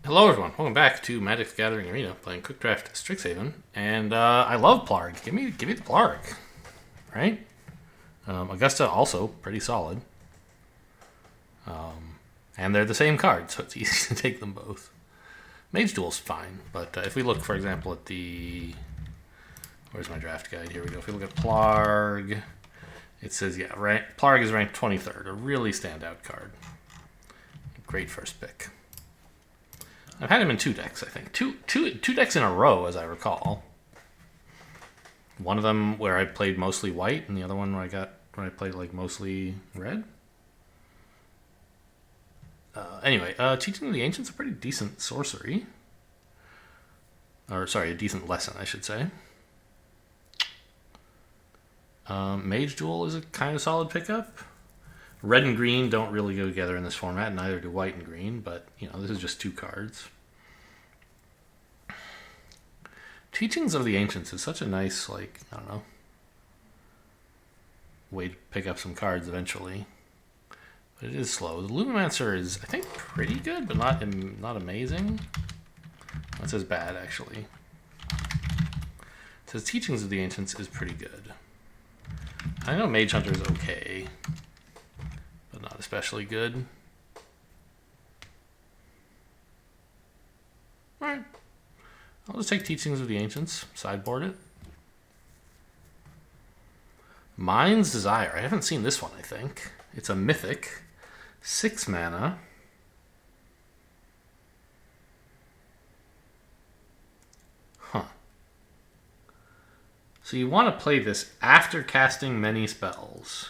Hello everyone, welcome back to Magic's Gathering Arena, playing Quick Draft Strixhaven, and I love Plarg. Give me the Plarg, right? Augusta also pretty solid, and they're the same card, so it's easy to take them both. Mage Duel's fine, but if we look, for example, at the where's my draft guide? Here we go. If we look at Plarg, it says Plarg is ranked 23rd, a really standout card. Great first pick. I've had him in two decks, I think. Two decks in a row, as I recall. One of them where I played mostly white, and the other one where I played like mostly red. Anyway, Teaching of the Ancients is a pretty decent sorcery. Or, sorry, a decent lesson, I should say. Mage Duel is a kind of solid pickup. Red and green don't really go together in this format, neither do white and green, but, this is just two cards. Teachings of the Ancients is such a nice, I don't know, way to pick up some cards eventually. But it is slow. The Lumimancer is, I think, pretty good, but not amazing. That says bad, actually. It says Teachings of the Ancients is pretty good. I know Mage Hunter is okay, but not especially good. Alright. I'll just take Teachings of the Ancients, sideboard it. Mind's Desire. I haven't seen this one, I think. It's a mythic. 6 mana. Huh. So you want to play this after casting many spells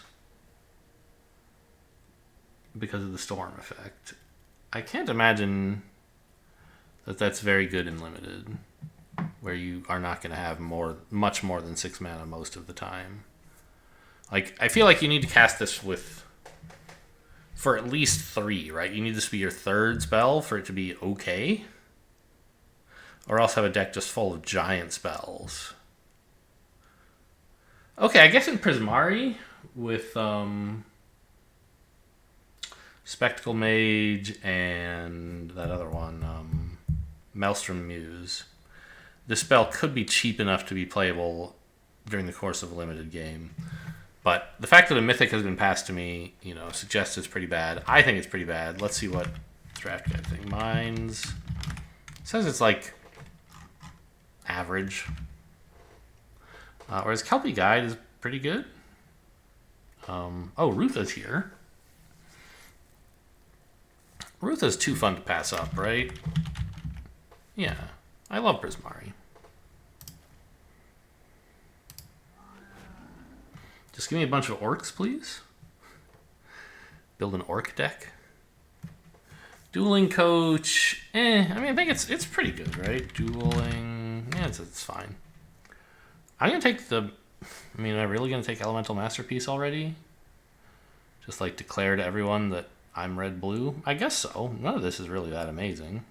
because of the Storm effect. I can't imagine that that's very good in Limited, where you are not going to have much more than 6 mana most of the time. I feel like you need to cast this for at least 3, right? You need this to be your third spell for it to be okay. Or else have a deck just full of giant spells. Okay, I guess in Prismari with Spectacle Mage and that other one, Maelstrom Muse, this spell could be cheap enough to be playable during the course of a limited game. But the fact that a mythic has been passed to me, suggests it's pretty bad. I think it's pretty bad. Let's see what draft guide thing. Mine's says it's average. Whereas Kelpie Guide is pretty good. Rutha's here. Rutha's too fun to pass up, right? Yeah, I love Prismari. Just give me a bunch of orcs, please. Build an orc deck. Dueling Coach. I think it's pretty good, right? Dueling. Yeah, it's fine. I'm going to take am I really going to take Elemental Masterpiece already? Just declare to everyone that I'm red-blue? I guess so. None of this is really that amazing.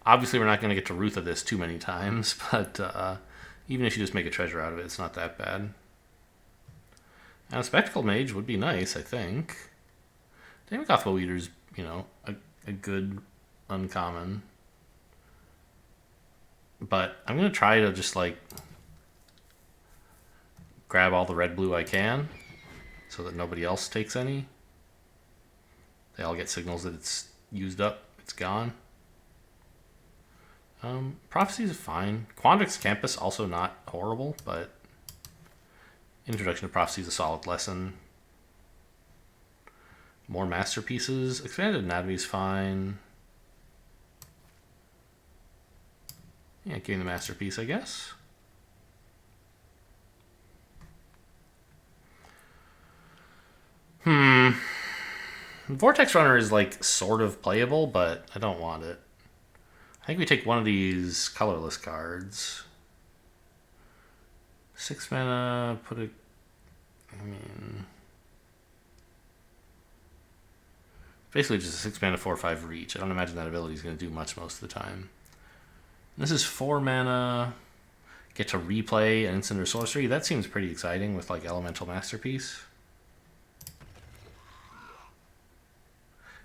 Obviously, we're not going to get to Rutha this too many times, but even if you just make a treasure out of it, it's not that bad. And a Spectacle Mage would be nice, I think. Daemogoth Woe Eater's, a good uncommon. But I'm going to try to just, grab all the red-blue I can so that nobody else takes any. They all get signals that it's used up, it's gone. Prophecy is fine. Quandrix Campus, also not horrible, but Introduction to Prophecy is a solid lesson. More Masterpieces. Expanded Anatomy is fine. Yeah, give me the Masterpiece, I guess. Vortex Runner is sort of playable, but I don't want it. I think we take one of these colorless cards. 6 mana, basically just a 6 mana 4/5 reach. I don't imagine that ability is going to do much most of the time. This is 4 mana. Get to replay an instant or sorcery. That seems pretty exciting with Elemental Masterpiece.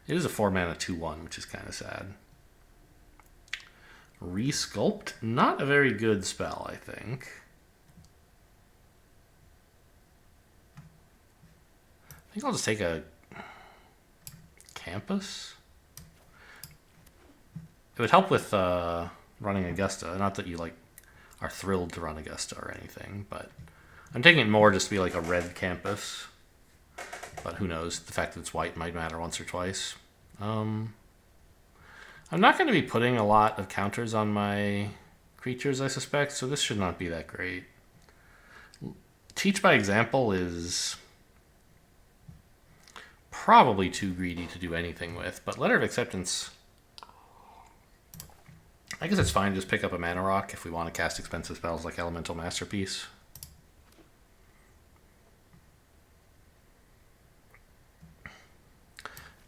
It is a 4-mana 2/1, which is kind of sad. Resculpt, not a very good spell, I think. I think I'll just take a Campus. It would help with running Augusta. Not that you like are thrilled to run Augusta or anything, but I'm taking it more just to be like a red Campus. But who knows? The fact that it's white might matter once or twice. I'm not going to be putting a lot of counters on my creatures, I suspect, so this should not be that great. Teach by Example is probably too greedy to do anything with, but Letter of Acceptance, I guess it's fine to just pick up a Mana Rock if we want to cast expensive spells like Elemental Masterpiece.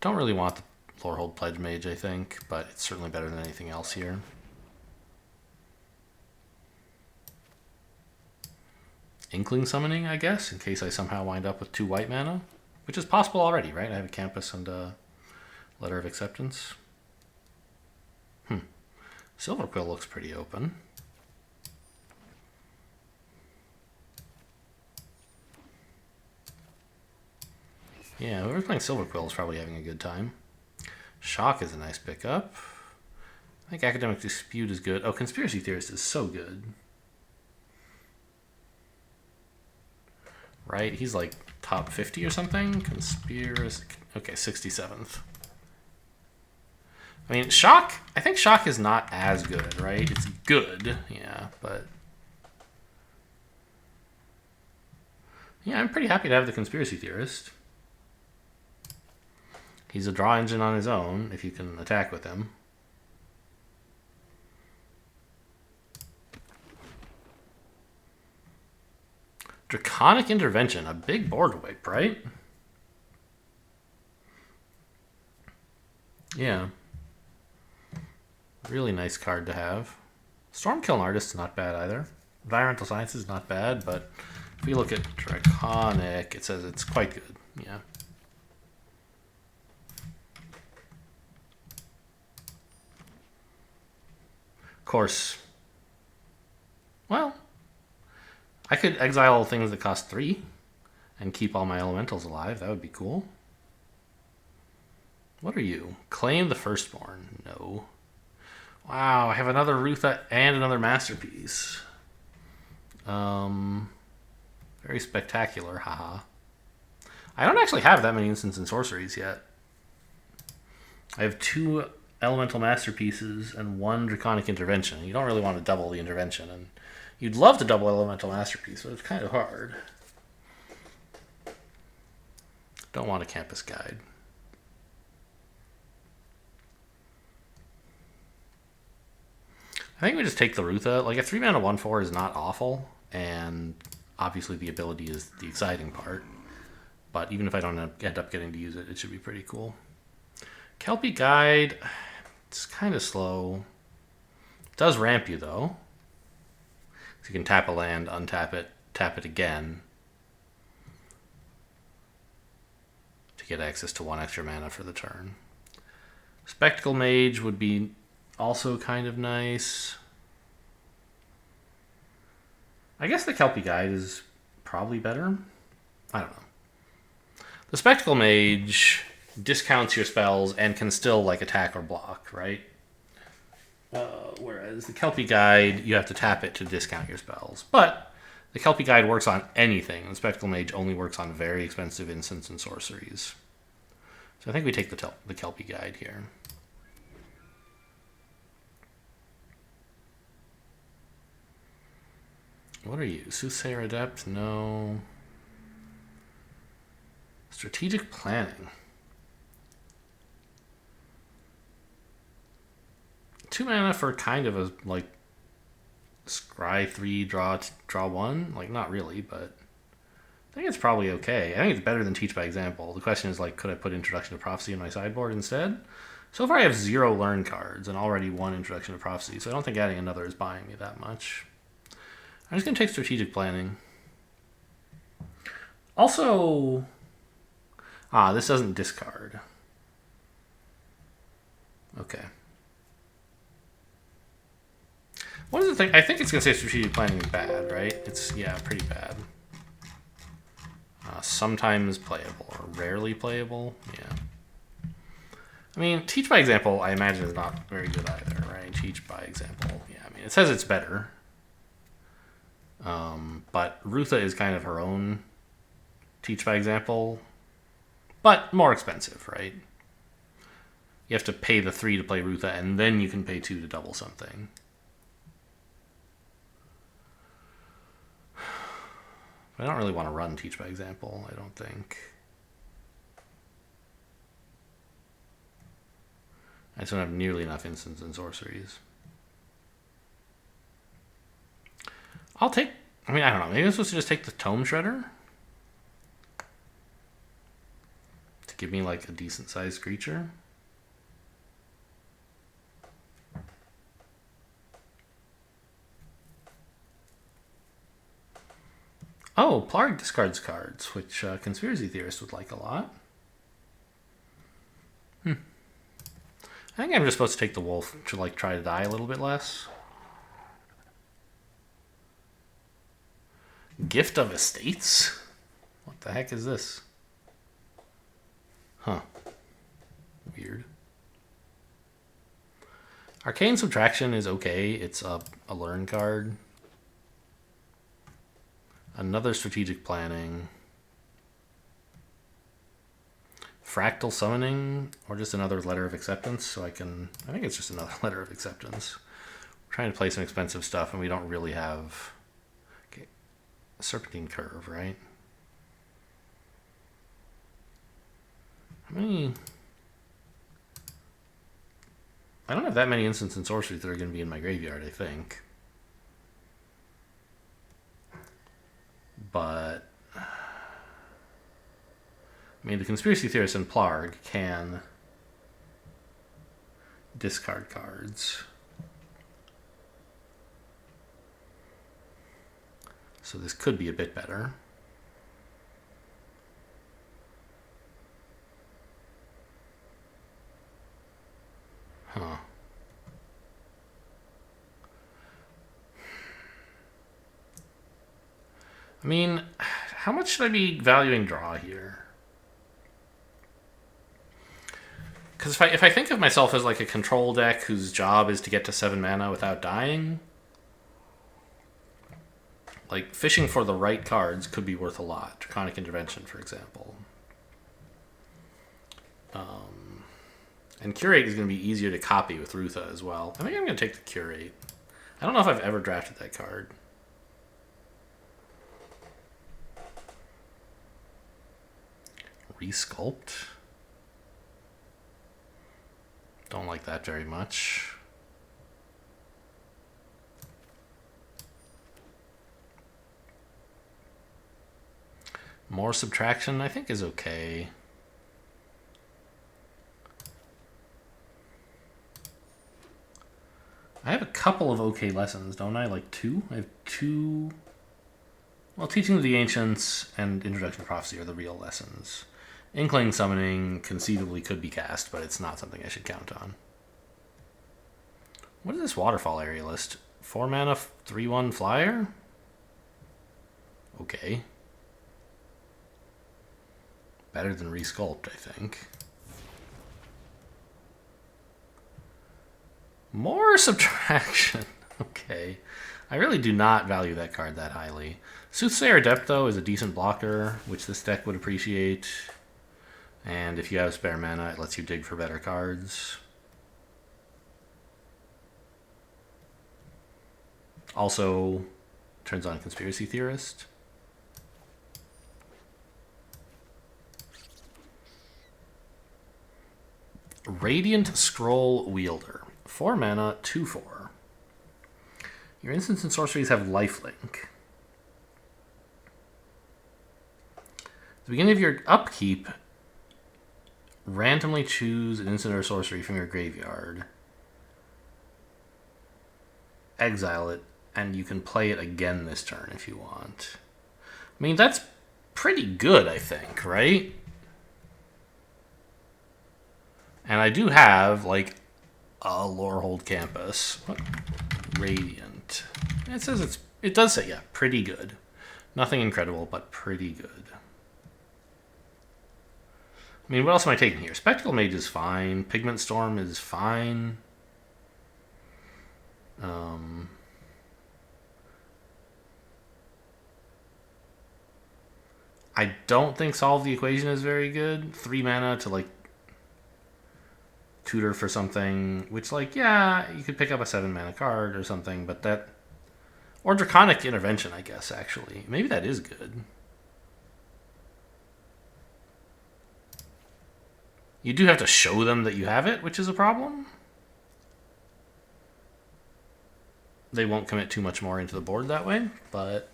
Don't really want the Lorehold Pledge Mage, I think, but it's certainly better than anything else here. Inkling Summoning, I guess, in case I somehow wind up with 2 white mana, which is possible already, right? I have a Campus and a Letter of Acceptance. Silverquill looks pretty open. Yeah, whoever's playing Silverquill is probably having a good time. Shock is a nice pickup. I think Academic Dispute is good. Oh, Conspiracy Theorist is so good. Right? He's like top 50 or something? Conspiracy... Okay, 67th. I mean, Shock... I think Shock is not as good, right? It's good, yeah, but... Yeah, I'm pretty happy to have the Conspiracy Theorist. He's a draw engine on his own, if you can attack with him. Draconic Intervention, a big board wipe, right? Yeah. Really nice card to have. Stormkiln Artist is not bad either. Environmental Science is not bad, but if we look at Draconic, it says it's quite good. Yeah. Of course. Well, I could exile things that cost 3 and keep all my elementals alive. That would be cool. What are you? Claim the Firstborn. No. Wow, I have another Rutha and another Masterpiece. Very spectacular, haha. I don't actually have that many instants and sorceries yet. I have 2 Elemental Masterpieces and 1 Draconic Intervention. You don't really want to double the Intervention, and you'd love to double Elemental Masterpiece, but it's kind of hard. Don't want a Campus Guide. I think we just take the Rutha. Like, a 3-mana 1/4 is not awful, and obviously the ability is the exciting part. But even if I don't end up getting to use it, it should be pretty cool. Kelpie Guide, it's kind of slow. It does ramp you, though. So you can tap a land, untap it, tap it again to get access to 1 extra mana for the turn. Spectacle Mage would be also kind of nice. I guess the Kelpie Guide is probably better. I don't know. The Spectacle Mage discounts your spells and can still like attack or block, right? Whereas the Kelpie Guide, you have to tap it to discount your spells. But the Kelpie Guide works on anything. The Spectacle Mage only works on very expensive instants and sorceries. So I think we take the Kelpie Guide here. What are you? Soothsayer Adept? No. Strategic Planning. 2 mana for kind of a, like, scry 3, draw 1? Like, not really, but I think it's probably okay. I think it's better than Teach by Example. The question is, like, could I put Introduction to Prophecy in my sideboard instead? So far I have 0 learn cards and already 1 Introduction to Prophecy, so I don't think adding another is buying me that much. I'm just going to take Strategic Planning. Also... this doesn't discard. Okay. What is the thing? I think it's going to say strategic planning is bad, right? It's, yeah, pretty bad. Sometimes playable or rarely playable. Yeah. I mean, teach by example, I imagine, is not very good either, right? Teach by example. Yeah, I mean, it says it's better. But Rutha is kind of her own teach by example, but more expensive, right? You have to pay the 3 to play Rutha, and then you can pay 2 to double something. But I don't really want to run teach by example, I don't think. I just don't have nearly enough instants and sorceries. I'll take... I mean, I don't know. Maybe I'm supposed to just take the Tome Shredder? To give me, like, a decent-sized creature? Oh, Plarg discards cards, which Conspiracy Theorist would like a lot. I think I'm just supposed to take the Wolf to, like, try to die a little bit less. Gift of Estates? What the heck is this? Huh. Weird. Arcane Subtraction is okay. It's a learn card. Another Strategic Planning. Fractal Summoning, or just another Letter of Acceptance, so I think it's just another Letter of Acceptance. We're trying to play some expensive stuff, and we don't really have... Okay. Serpentine Curve, right? How many... I don't have that many instants and sorceries that are going to be in my graveyard, I think. But... I mean, the Conspiracy Theorist and Plarg can discard cards. So this could be a bit better. Huh. I mean, how much should I be valuing draw here? Because if I think of myself as like a control deck whose job is to get to 7 mana without dying, like fishing for the right cards could be worth a lot. Draconic Intervention, for example. And Curate is going to be easier to copy with Rutha as well. I think I'm going to take the Curate. I don't know if I've ever drafted that card. Resculpt. Don't like that very much. More Subtraction, I think, is okay. I have a couple of okay lessons, don't I? Like 2? I have 2... Well, Teaching of the Ancients and Introduction to Prophecy are the real lessons. Inkling Summoning conceivably could be cast, but it's not something I should count on. What is this Waterfall area list? 4 mana, 3/1 flyer? Okay. Better than Resculpt, I think. More Subtraction. Okay. I really do not value that card that highly. Soothsayer Adept, though, is a decent blocker, which this deck would appreciate. And if you have spare mana, it lets you dig for better cards. Also, turns on Conspiracy Theorist. Radiant Scroll Wielder. 4 mana, 2/4. Your instants and sorceries have lifelink. At the beginning of your upkeep, randomly choose an instant or sorcery from your graveyard. Exile it, and you can play it again this turn if you want. I mean, that's pretty good, I think, right? And I do have, like, Lorehold Campus. What? Radiant. It says it does say, yeah, pretty good. Nothing incredible, but pretty good. I mean, what else am I taking here? Spectacle Mage is fine. Pigment Storm is fine. I don't think Solve the Equation is very good. 3 mana to, like, tutor for something, which, like, yeah, you could pick up a 7 mana card or something, but that... Or Draconic Intervention, I guess, actually. Maybe that is good. You do have to show them that you have it, which is a problem. They won't commit too much more into the board that way, but...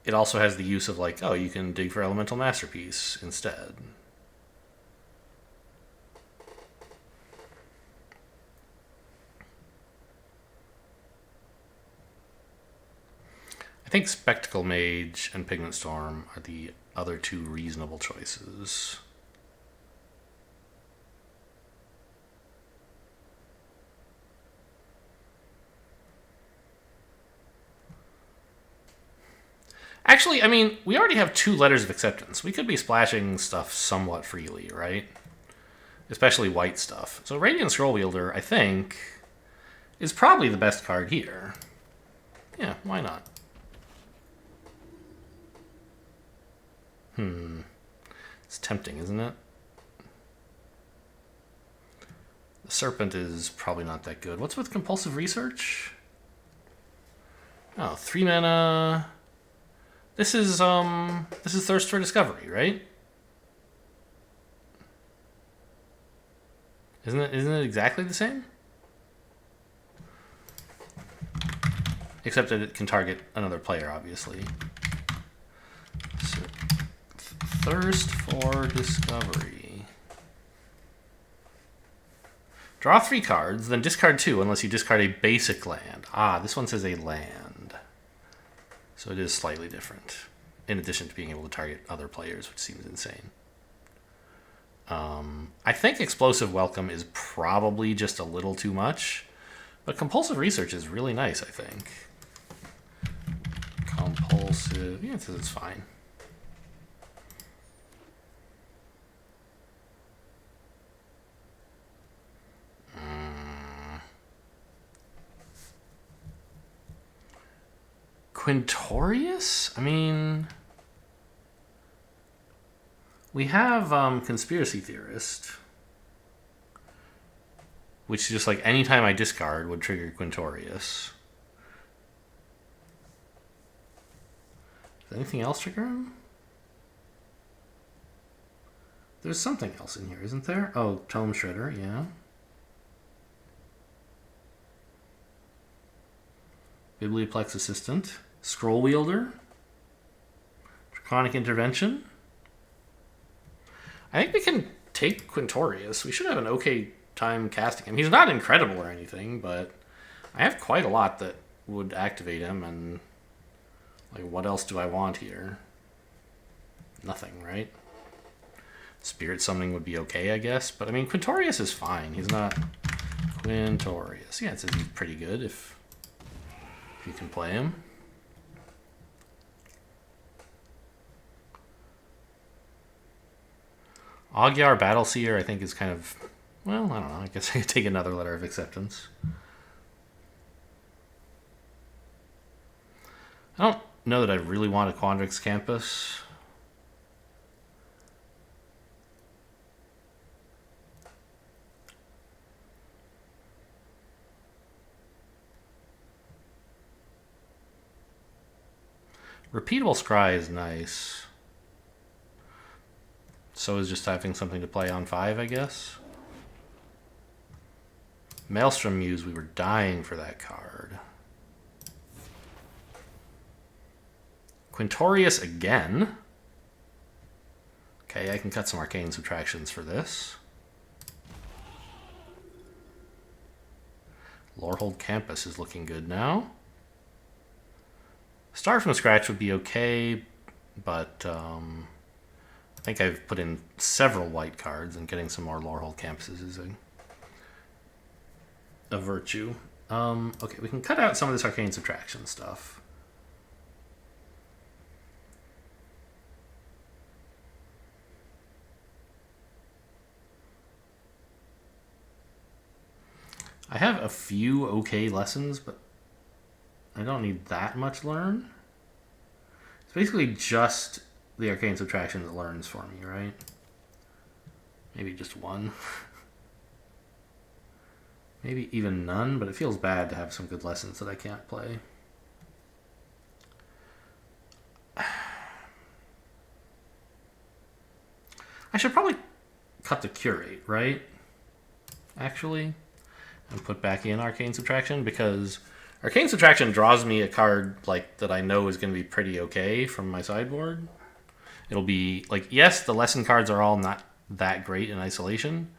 It also has the use of, like, oh, you can dig for Elemental Masterpiece instead. I think Spectacle Mage and Pigment Storm are the other two reasonable choices. Actually, I mean, we already have 2 letters of acceptance. We could be splashing stuff somewhat freely, right? Especially white stuff. So Radiant Scroll Wielder, I think, is probably the best card here. Yeah, why not? It's tempting, isn't it? The Serpent is probably not that good. What's with Compulsive Research? Oh, 3 mana... This is Thirst for Discovery, right? Isn't it exactly the same? Except that it can target another player, obviously. So, Thirst for Discovery. Draw 3 cards, then discard 2 unless you discard a basic land. Ah, this one says a land. So it is slightly different, in addition to being able to target other players, which seems insane. I think Explosive Welcome is probably just a little too much, but Compulsive Research is really nice, I think. Compulsive... Yeah, it says it's fine. Bi-Quintorius? I mean... We have Conspiracy Theorist, which is just like anytime I discard would trigger Quintorius. Does anything else trigger him? There's something else in here, isn't there? Oh, Tome Shredder, yeah. Biblioplex Assistant. Scroll Wielder. Draconic Intervention. I think we can take Quintorius. We should have an okay time casting him. He's not incredible or anything, but I have quite a lot that would activate him, and like, what else do I want here? Nothing, right? Spirit Summoning would be okay, I guess, but I mean, Quintorius is fine. He's not Quintorius. Yeah, it says he's pretty good if you can play him. Magyar Battleseer, I think, is kind of... Well, I don't know. I guess I could take another letter of acceptance. I don't know that I really want a Quandrix Campus. Repeatable Scry is nice. So is just having something to play on 5, I guess. Maelstrom Muse, we were dying for that card. Quintorius again. Okay, I can cut some arcane subtractions for this. Lorehold Campus is looking good now. Start from scratch would be okay, but think I've put in several white cards, and getting some more Lorehold campuses is a virtue. Okay, we can cut out some of this arcane subtraction stuff. I have a few okay lessons, but I don't need that much learn. It's basically just the arcane subtraction that learns for me, right? Maybe just one. Maybe even none, but it feels bad to have some good lessons that I can't play. I should probably cut the curate, right? Actually, and put back in arcane subtraction, because arcane subtraction draws me a card like that I know is going to be pretty okay from my sideboard. It'll be like, yes, the lesson cards are all not that great in isolation,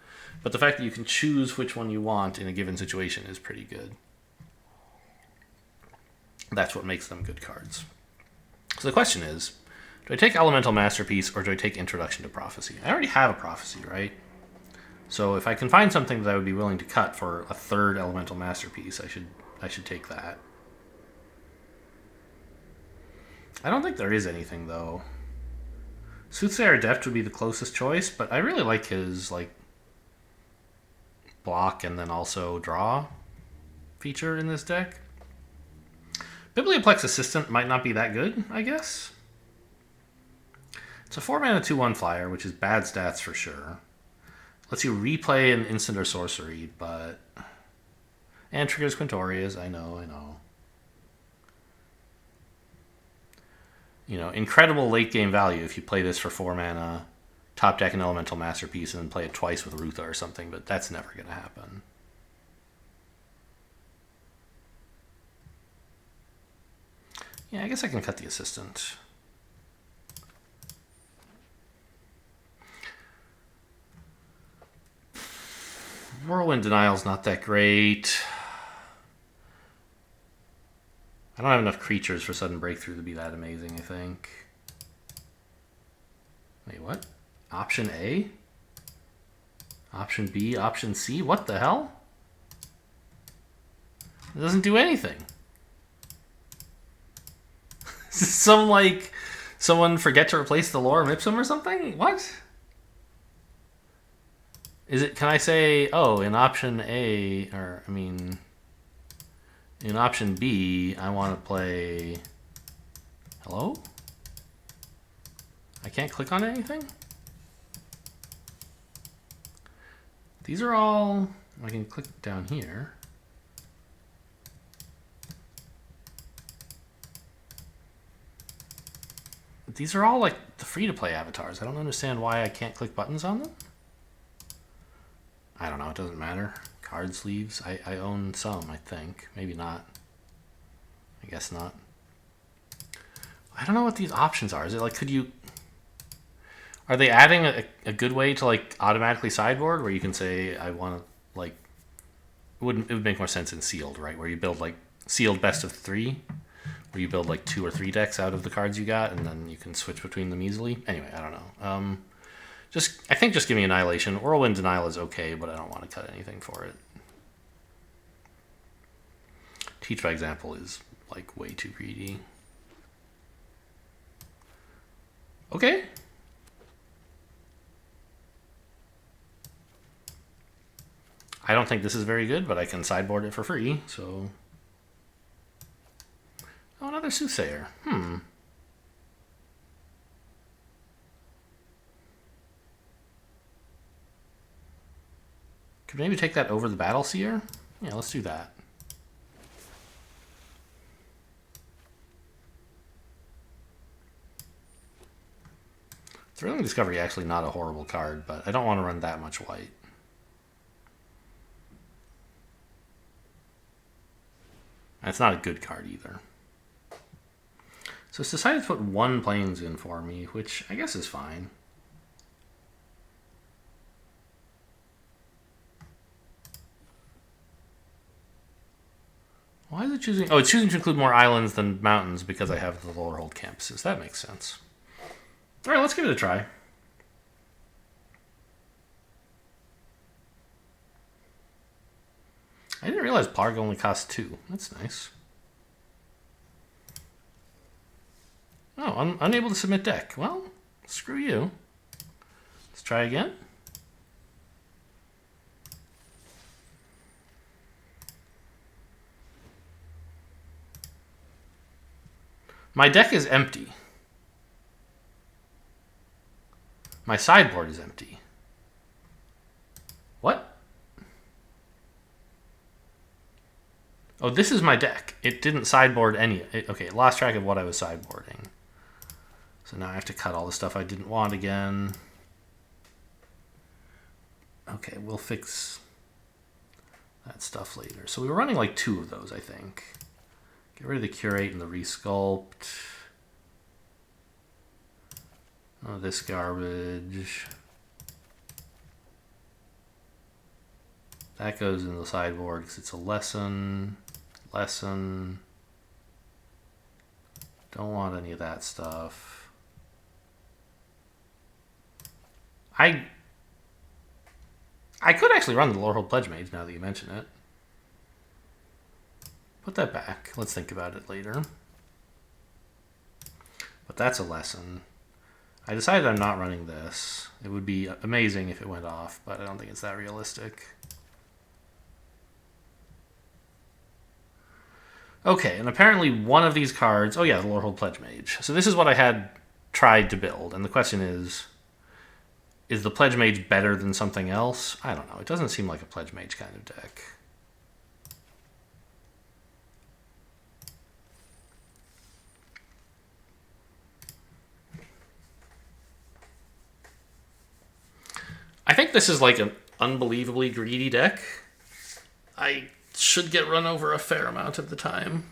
but the fact that you can choose which one you want in a given situation is pretty good. That's what makes them good cards. So the question is, do I take Elemental Masterpiece or do I take Introduction to Prophecy? I already have a Prophecy, right? So if I can find something that I would be willing to cut for a third Elemental Masterpiece, I should take that. I don't think there is anything, though. Soothsayer Adept would be the closest choice, but I really like his like block and then also draw feature in this deck. Biblioplex Assistant might not be that good, I guess. It's a 4-mana 2/1 flyer, which is bad stats for sure. Lets you replay an instant or sorcery, but... And triggers Quintorius, I know. You know, incredible late game value if you play this for 4 mana, top deck an Elemental Masterpiece, and then play it twice with Rutha or something, but that's never going to happen. Yeah, I guess I can cut the Assistant. Whirlwind Denial's not that great. I don't have enough creatures for Sudden Breakthrough to be that amazing, I think. Wait, what? Option A? Option B? Option C? What the hell? It doesn't do anything. Is this someone forget to replace the Lorem Ipsum or something? What? Is it, can I say, oh, in option A, or, I mean, in option B, I want to play, hello? I can't click on anything? These are all, I can click down here. These are all like the free-to-play avatars. I don't understand why I can't click buttons on them. I don't know, it doesn't matter. Card sleeves, I own some, I think. Maybe not. I guess not. I don't know what these options are. Is it like, could you... Are they adding a good way to like automatically sideboard where you can say, I want to like... It would make more sense in sealed, right? Where you build like sealed best of 3. Where you build like 2 or 3 decks out of the cards you got and then you can switch between them easily. Anyway, I don't know. I think just give me Annihilation. Whirlwind Denial is okay, but I don't want to cut anything for it. Teach by Example is like way too greedy. Okay. I don't think this is very good, but I can sideboard it for free, so... Oh, another Soothsayer. Could maybe take that over the Battle Seer? Yeah, let's do that. Thrilling Discovery actually not a horrible card, but I don't want to run that much white. And it's not a good card either. So it's decided to put 1 Plains in for me, which I guess is fine. Why is it choosing... Oh, it's choosing to include more islands than mountains because I have the Lorehold campuses. That makes sense. All right, let's give it a try. I didn't realize Plarg only costs 2. That's nice. Oh, I'm unable to submit deck. Well, screw you. Let's try again. My deck is empty. My sideboard is empty. What? Oh, this is my deck. It didn't sideboard any. Okay, it lost track of what I was sideboarding. So now I have to cut all the stuff I didn't want again. Okay, we'll fix that stuff later. So we were running like 2 of those, I think. Get rid of the Curate and the Resculpt. Oh, this garbage. That goes in the sideboard because it's a lesson. Lesson. Don't want any of that stuff. I could actually run the Lorehold Pledge Mage now that you mention it. Put that back. Let's think about it later. But that's a lesson. I decided I'm not running this. It would be amazing if it went off, but I don't think it's that realistic. Okay, and apparently one of these cards... Oh yeah, the Lorehold Pledge Mage. So this is what I had tried to build, and the question is the Pledge Mage better than something else? I don't know. It doesn't seem like a Pledge Mage kind of deck. I think this is like an unbelievably greedy deck. I should get run over a fair amount of the time.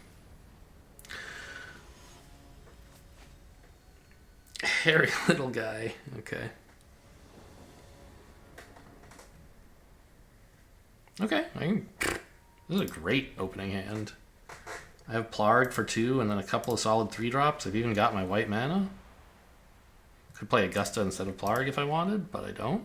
Hairy little guy. Okay. Okay. This is a great opening hand. I have Plarg for 2 and then a couple of solid 3-drops. I've even got my white mana. Could play Augusta instead of Plarg if I wanted, but I don't.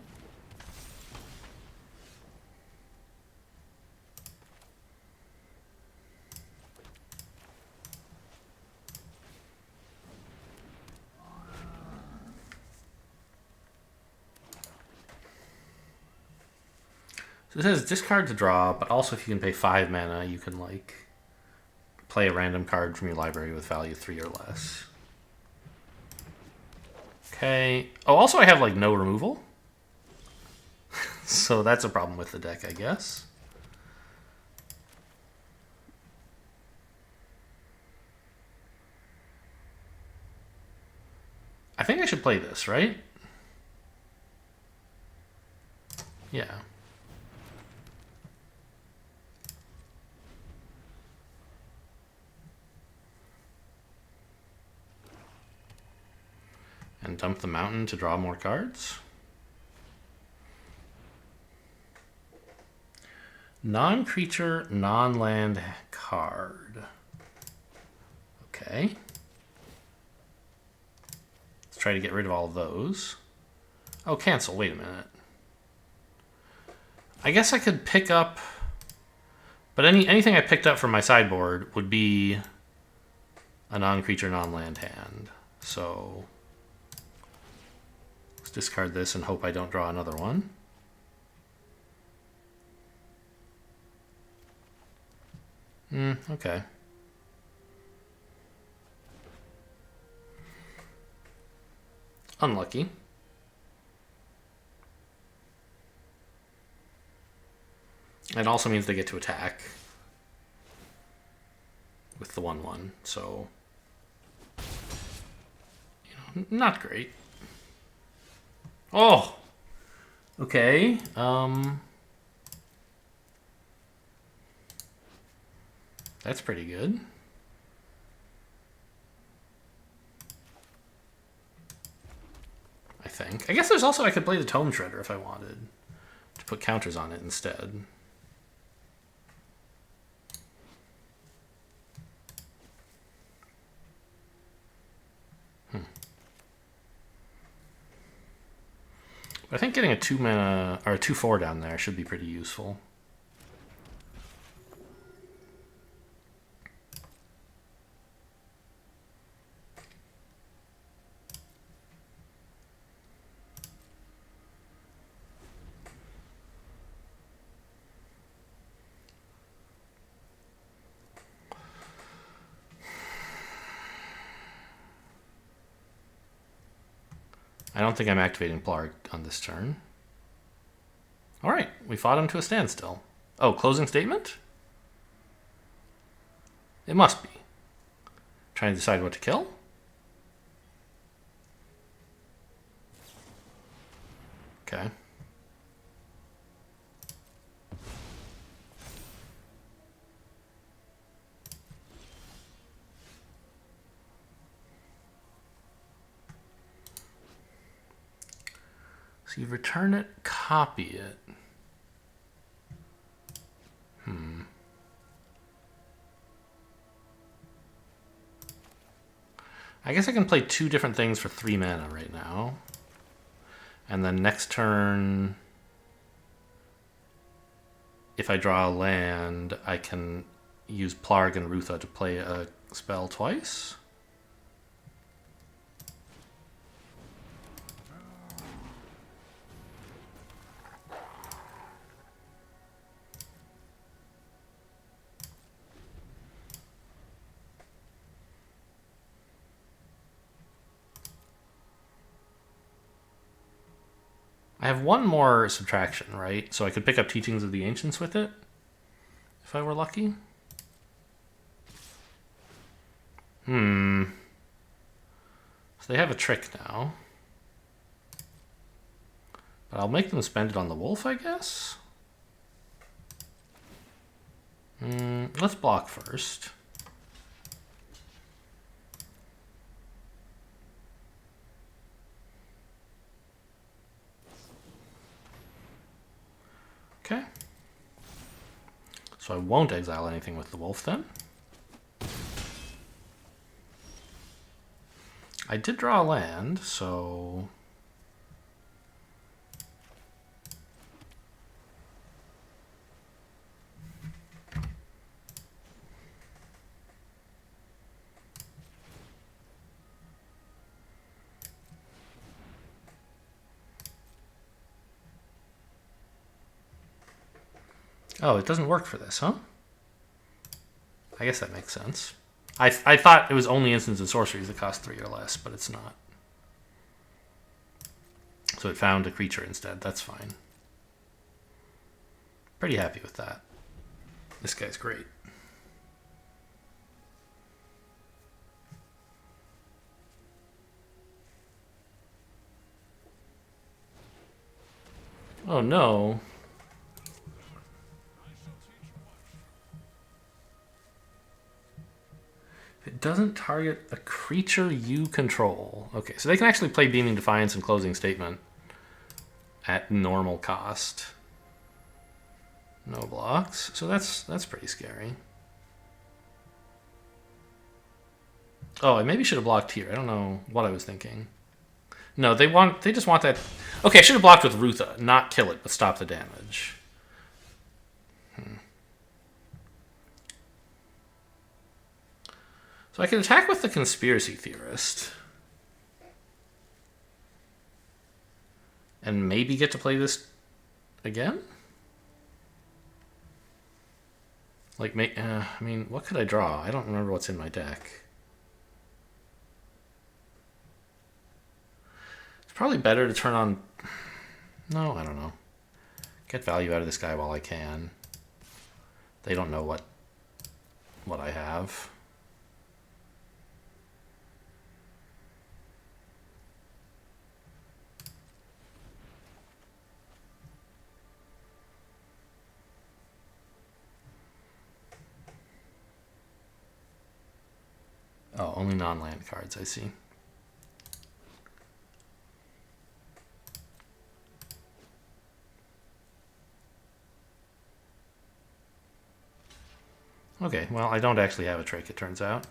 So it says discard to draw, but also if you can pay 5 mana, you can like play a random card from your library with value 3 or less. Okay. Oh, also I have like no removal. So that's a problem with the deck, I guess. I think I should play this, right? Yeah. And dump the mountain to draw more cards. Non-creature, non-land card. Okay. Let's try to get rid of all of those. Oh, cancel. Wait a minute. I guess I could pick up... But anything I picked up from my sideboard would be a non-creature, non-land hand. So... discard this and hope I don't draw another one. Okay. Unlucky. It also means they get to attack with the 1/1, so not great. Oh, okay. That's pretty good. I think. I guess there's also, I could play the Tome Shredder if I wanted to put counters on it instead. I think getting a 2 mana or a 2/4 down there should be pretty useful. I don't think I'm activating Plarg on this turn. All right, we fought him to a standstill. Oh, closing statement? It must be. Trying to decide what to kill? Okay. So you return it, copy it. I guess I can play 2 different things for 3 mana right now. And then next turn, if I draw a land, I can use Plarg and Rutha to play a spell twice. I have 1 more subtraction, right? So I could pick up Teachings of the Ancients with it, if I were lucky. So they have a trick now. But I'll make them spend it on the wolf, I guess? Let's block first. Okay. So I won't exile anything with the wolf then. I did draw a land, so... Oh, it doesn't work for this, huh? I guess that makes sense. I thought it was only instants and sorceries that cost 3 or less, but it's not. So it found a creature instead. That's fine. Pretty happy with that. This guy's great. Oh no. It doesn't target a creature you control. Okay, so they can actually play Beaming Defiance and Closing Statement at normal cost. No blocks. So that's pretty scary. Oh, I maybe should have blocked here. I don't know what I was thinking. No, they just want that. Okay, I should have blocked with Rutha, not kill it, but stop the damage. So I can attack with the Conspiracy Theorist. And maybe get to play this again? Like, I mean, what could I draw? I don't remember what's in my deck. It's probably better to turn on... No, I don't know. Get value out of this guy while I can. They don't know what I have. Oh, only non-land cards, I see. Okay, well, I don't actually have a trick, it turns out.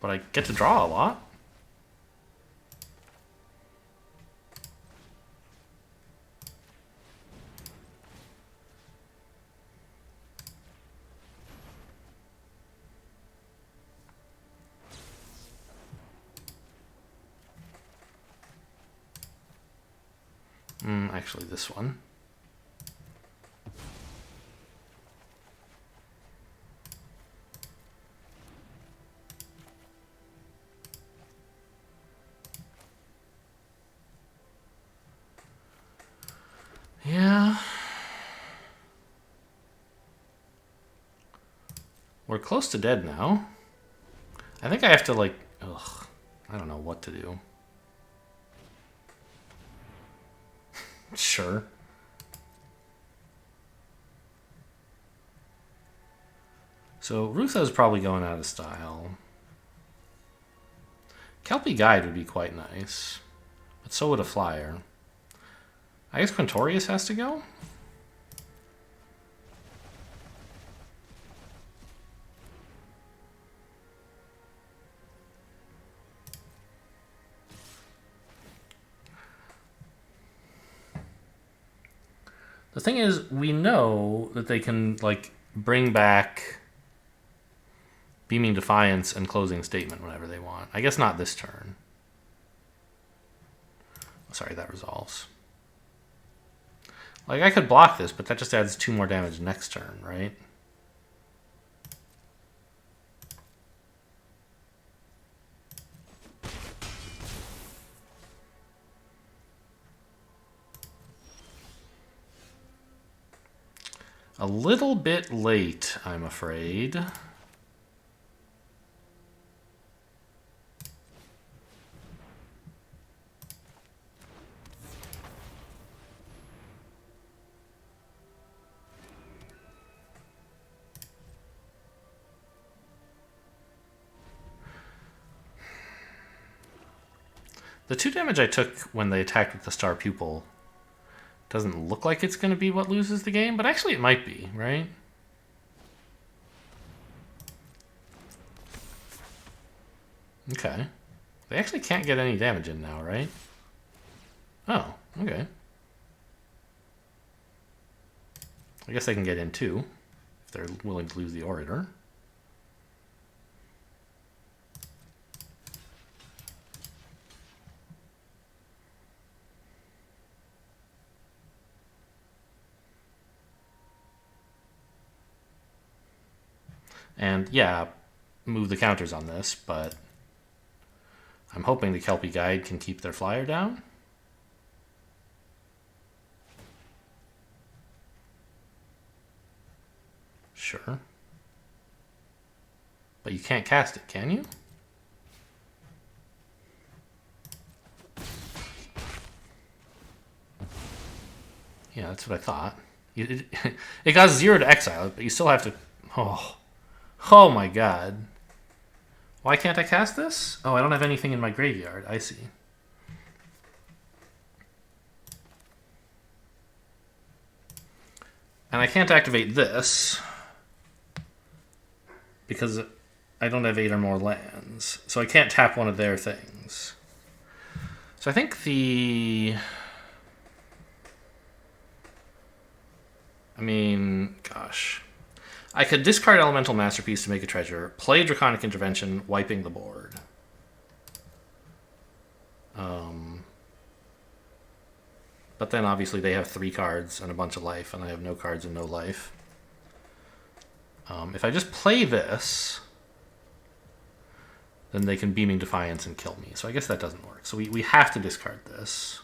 But I get to draw a lot. Actually, this one. We're close to dead now. I think I have to, like... Ugh. I don't know what to do. Sure. So Rutho's probably going out of style. Kelpie Guide would be quite nice. But so would a flyer. I guess Quintorius has to go? The thing is, we know that they can, like, bring back Beaming Defiance and Closing Statement whenever they want. I guess not this turn. Sorry, that resolves. Like, I could block this, but that just adds 2 more damage next turn, right? A little bit late, I'm afraid. The 2 damage I took when they attacked with the Star Pupil doesn't look like it's going to be what loses the game, but actually it might be, right? Okay. They actually can't get any damage in now, right? Oh, okay. I guess they can get in too, if they're willing to lose the Orator. And yeah, move the counters on this, but I'm hoping the Kelpie Guide can keep their flyer down. Sure. But you can't cast it, can you? Yeah, that's what I thought. It got 0 to exile, but you still have to... Oh my god. Why can't I cast this? Oh, I don't have anything in my graveyard. I see. And I can't activate this because I don't have 8 or more lands. So I can't tap one of their things. So I think the... I mean, gosh. I could discard Elemental Masterpiece to make a treasure, play Draconic Intervention, wiping the board. But then obviously they have 3 cards and a bunch of life, and I have no cards and no life. If I just play this, then they can Beaming Defiance and kill me. So I guess that doesn't work. So we have to discard this.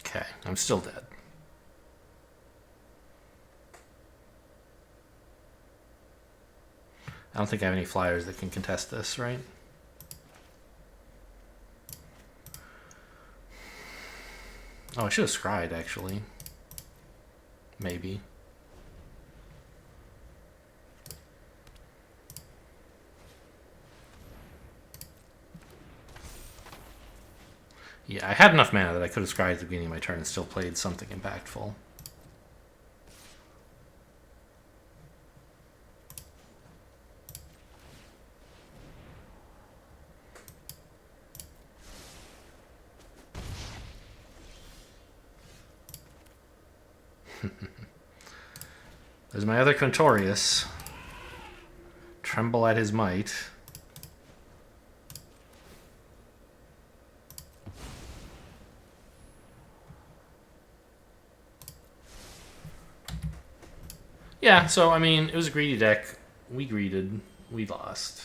Okay, I'm still dead. I don't think I have any flyers that can contest this, right? Oh, I should have scryed, actually. Maybe. Yeah, I had enough mana that I could have scryed at the beginning of my turn and still played something impactful. There's my other Quintorius. Tremble at his might. Yeah, so, I mean, it was a greedy deck. We greeded. We lost.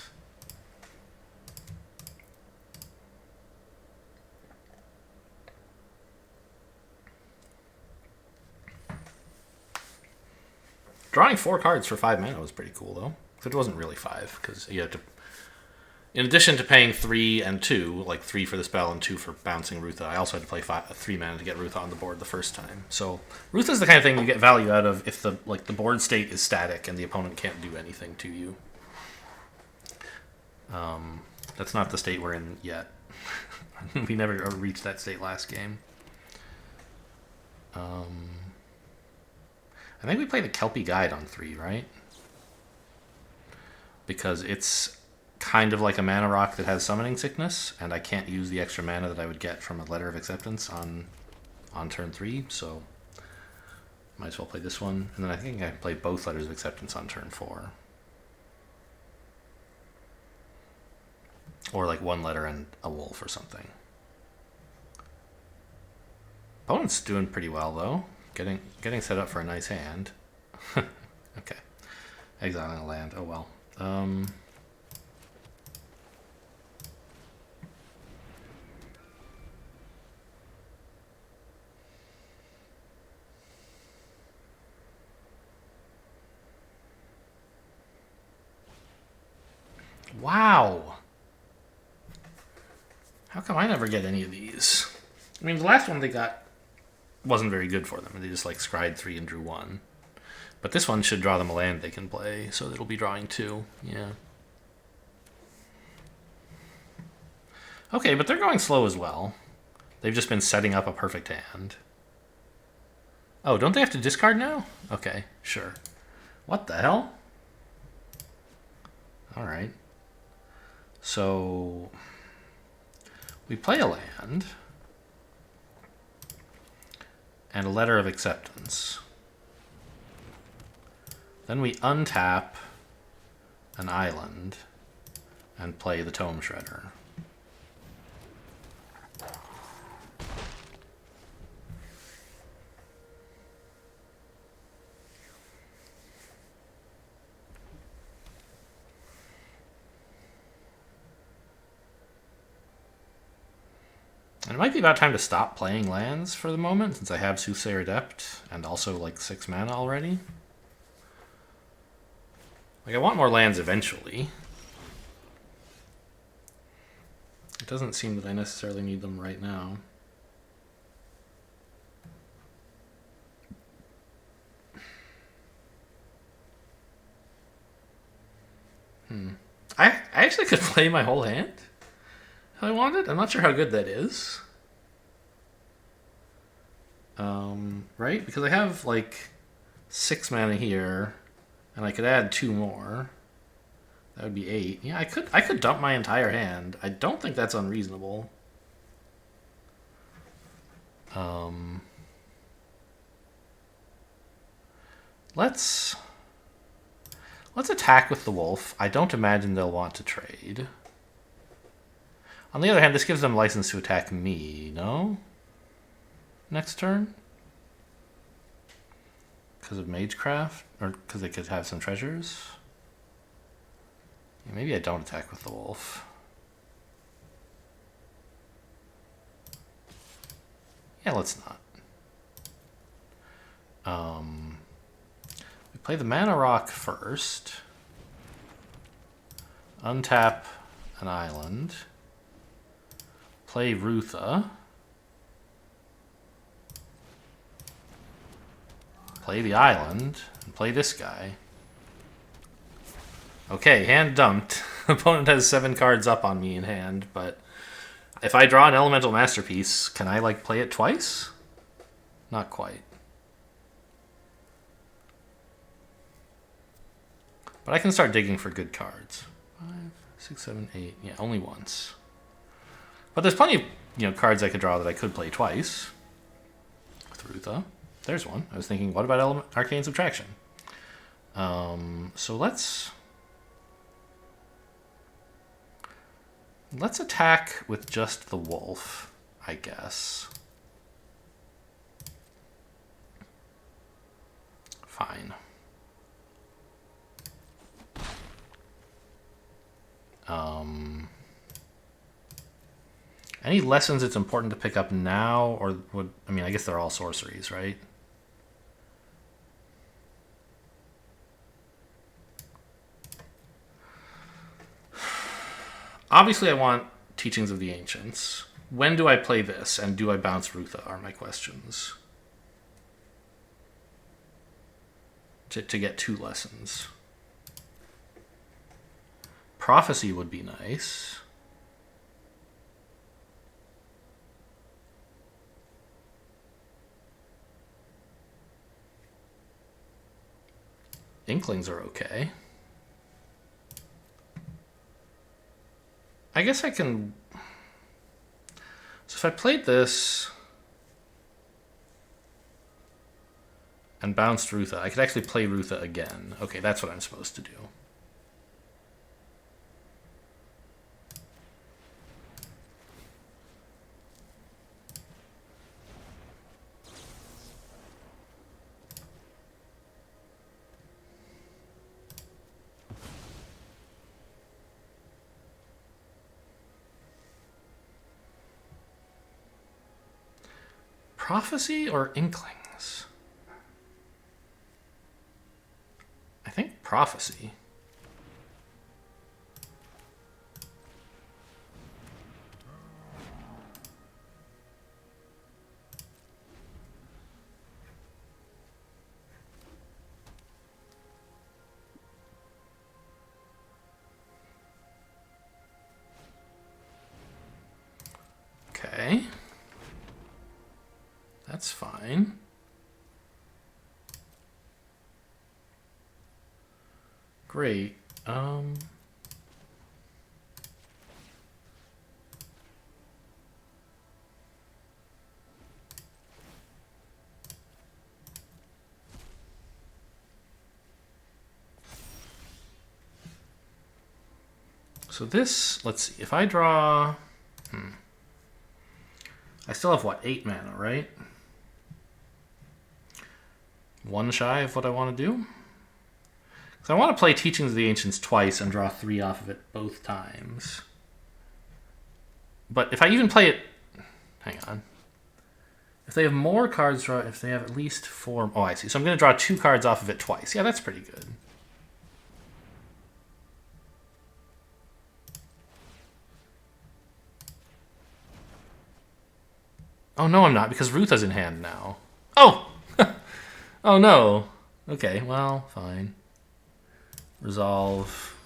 Drawing 4 cards for 5 mana was pretty cool, though. It wasn't really 5, because you had to... In addition to paying 3 and 2, like 3 for the spell and 2 for bouncing Rutha, I also had to play 3 mana to get Rutha on the board the first time. So Rutha's the kind of thing you get value out of if the board state is static and the opponent can't do anything to you. That's not the state we're in yet. We never reached that state last game. I think we played the Kelpie Guide on 3, right? Because it's kind of like a mana rock that has summoning sickness, and I can't use the extra mana that I would get from a Letter of Acceptance on turn 3, so might as well play this one. And then I think I play both Letters of Acceptance on turn 4. Or like 1 letter and a wolf or something. Opponent's doing pretty well, though. Getting set up for a nice hand. Okay. Exiling a land. Oh, well. Wow. How come I never get any of these? I mean, the last one they got wasn't very good for them. They just like scryed 3 and drew 1. But this one should draw them a land they can play, so it'll be drawing 2. Yeah. Okay, but they're going slow as well. They've just been setting up a perfect hand. Oh, don't they have to discard now? Okay, sure. What the hell? Alright. So we play a land and a Letter of Acceptance. Then we untap an island and play the Tome Shredder. And it might be about time to stop playing lands for the moment, since I have Soothsayer Adept and also like 6 mana already. Like, I want more lands eventually. It doesn't seem that I necessarily need them right now. I actually could play my whole hand if I wanted. I'm not sure how good that is. Right? Because I have like 6 mana here, and I could add 2 more. That would be 8. Yeah, I could dump my entire hand. I don't think that's unreasonable. Let's attack with the wolf. I don't imagine they'll want to trade. On the other hand, this gives them license to attack me, no? Next turn? Because of Magecraft? Or because they could have some treasures? Yeah, maybe I don't attack with the wolf. Yeah, let's not. We play the mana rock first. Untap an island. Play Rutha. Play the island. And play this guy. Okay, hand dumped. Opponent has 7 cards up on me in hand, but if I draw an Elemental Masterpiece, can I like play it twice? Not quite. But I can start digging for good cards. 5, 6, 7, 8. Yeah, only once. But there's plenty of cards I could draw that I could play twice with Rutha. there's one. I was thinking, what about arcane subtraction? So let's attack with just the wolf, I guess. Fine. Any lessons it's important to pick up now, or would, I mean, I guess they're all sorceries, right? Obviously, I want Teachings of the Ancients. When do I play this, and do I bounce Rutha, are my questions. To get 2 lessons. Prophecy would be nice. Inklings are okay. I guess I can... So if I played this and bounced Rutha, I could actually play Rutha again. Okay, that's what I'm supposed to do. Prophecy or Inklings? I think Prophecy. Okay. That's fine. Great. So this, let's see, if I draw... I still have, what, 8 mana, right? 1 shy of what I want to do. So I want to play Teachings of the Ancients twice and draw 3 off of it both times. But if I even play it... Hang on. If they have more cards, if they have at least 4... Oh, I see. So I'm going to draw 2 cards off of it twice. Yeah, that's pretty good. Oh, no, I'm not, because Rutha's in hand now. Oh! Oh, no. Okay, well, fine. Resolve.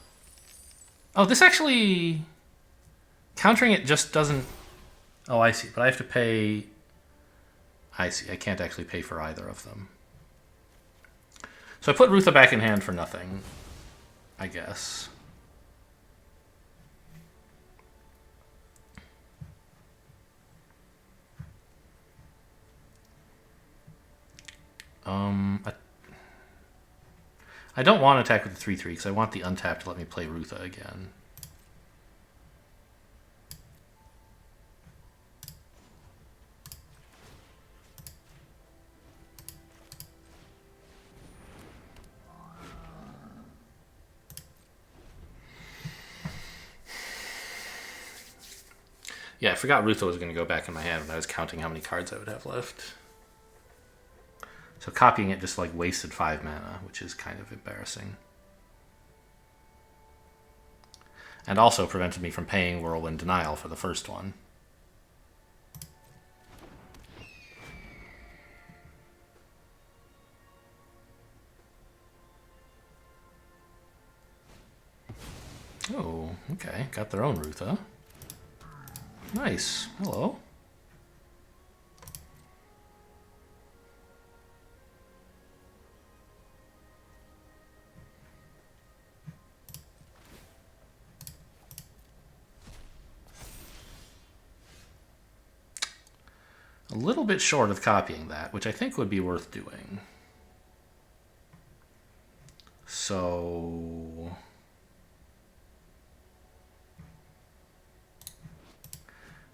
Oh, this actually... Countering it just doesn't... Oh, I see. But I have to pay... I see. I can't actually pay for either of them. So I put Rutha back in hand for nothing, I guess. I don't want to attack with the 3/3 because I want the untap to let me play Rutha again. Yeah, I forgot Rutha was going to go back in my hand when I was counting how many cards I would have left. So copying it just like wasted 5 mana, which is kind of embarrassing. And also prevented me from paying Whirlwind Denial for the first one. Oh, okay. Got their own Rutha. Nice. Hello. a little bit short of copying that, which I think would be worth doing. So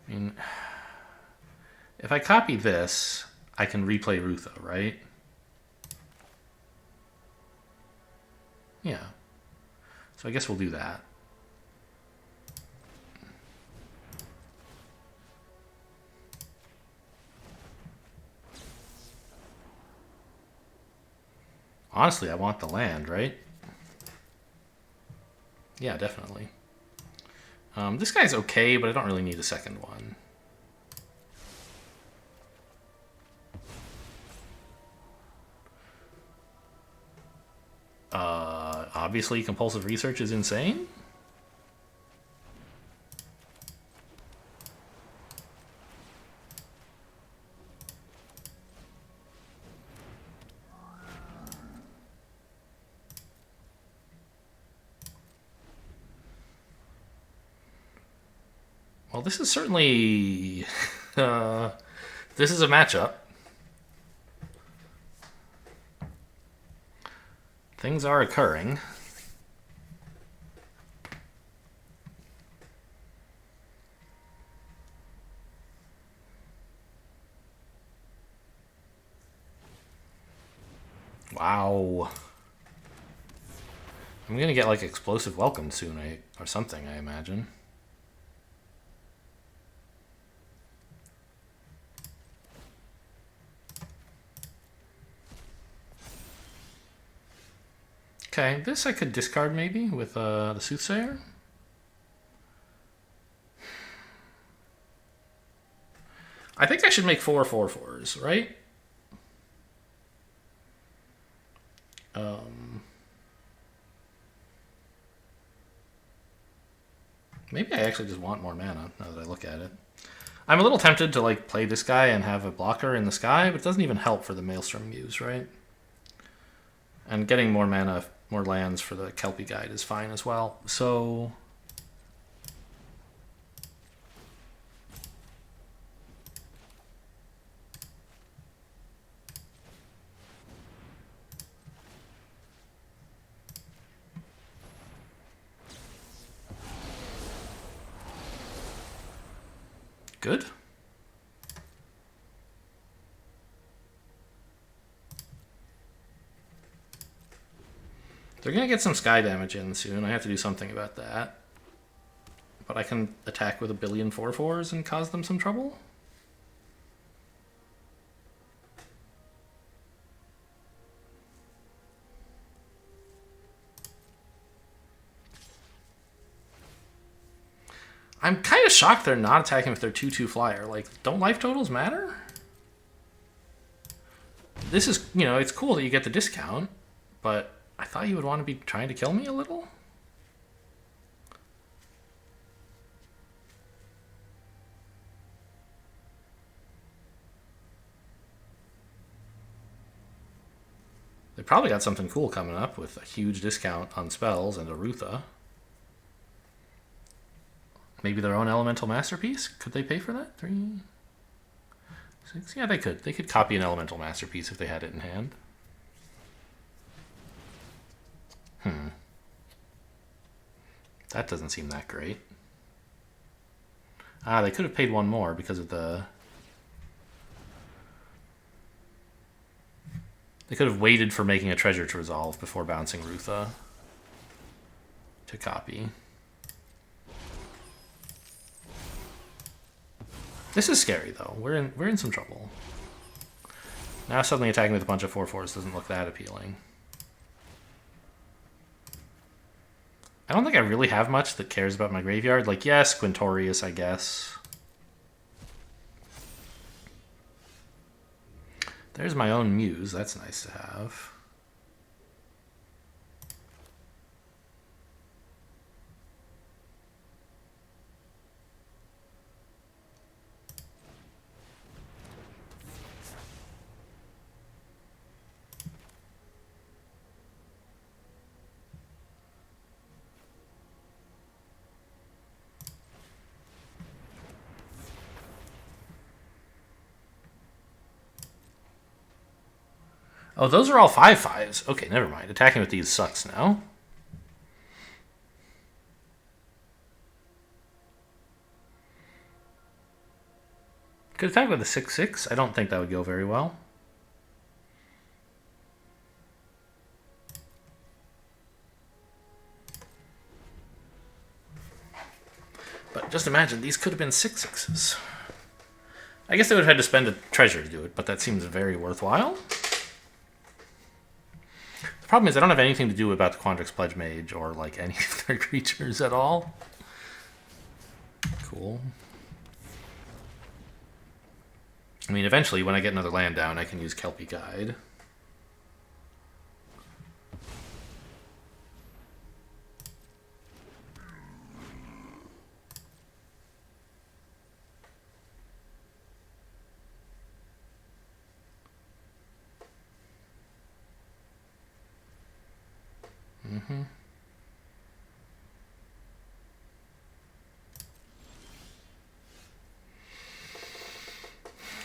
I mean, if I copy this, I can replay Rutha, right? Yeah. So I guess we'll do that. Honestly, I want the land, right? Yeah, definitely. This guy's okay, but I don't really need a second one. Obviously, compulsive research is insane. Well, this is certainly... this is a matchup. Things are occurring. Wow. I'm gonna get like explosive welcome soon, or something, I imagine. Okay, this I could discard maybe with the Soothsayer. I think I should make 4 4/4s, right? Maybe I actually just want more mana now that I look at it. I'm a little tempted to like play this guy and have a blocker in the sky, but it doesn't even help for the Maelstrom Muse, right? And getting more mana, more lands for the Kelpie Guide is fine as well. So good. They're going to get some sky damage in soon. I have to do something about that. But I can attack with a billion 4/4s and cause them some trouble? I'm kind of shocked they're not attacking with their 2/2 flyer. Like, don't life totals matter? This is, you know, it's cool that you get the discount, but I thought you would want to be trying to kill me a little? They probably got something cool coming up with a huge discount on spells and a Rutha. Maybe their own Elemental Masterpiece? Could they pay for that? 3, 6? Yeah, they could. They could copy an Elemental Masterpiece if they had it in hand. That doesn't seem that great. They could have paid one more because of the... They could have waited for making a treasure to resolve before bouncing Rutha to copy. This is scary though. We're in some trouble. Now suddenly attacking with a bunch of 4/4s doesn't look that appealing. I don't think I really have much that cares about my graveyard. Like, yes, Quintorius, I guess. There's my own Muse. That's nice to have. Oh, those are all 5/5s. Okay, never mind. Attacking with these sucks now. Could attack with a 6/6. I don't think that would go very well. But just imagine, these could have been 6/6s. I guess they would have had to spend a treasure to do it, but that seems very worthwhile. The problem is I don't have anything to do about the Quandrix Pledge Mage or like any of their creatures at all. Cool. I mean, eventually, when I get another land down, I can use Kelpie Guide.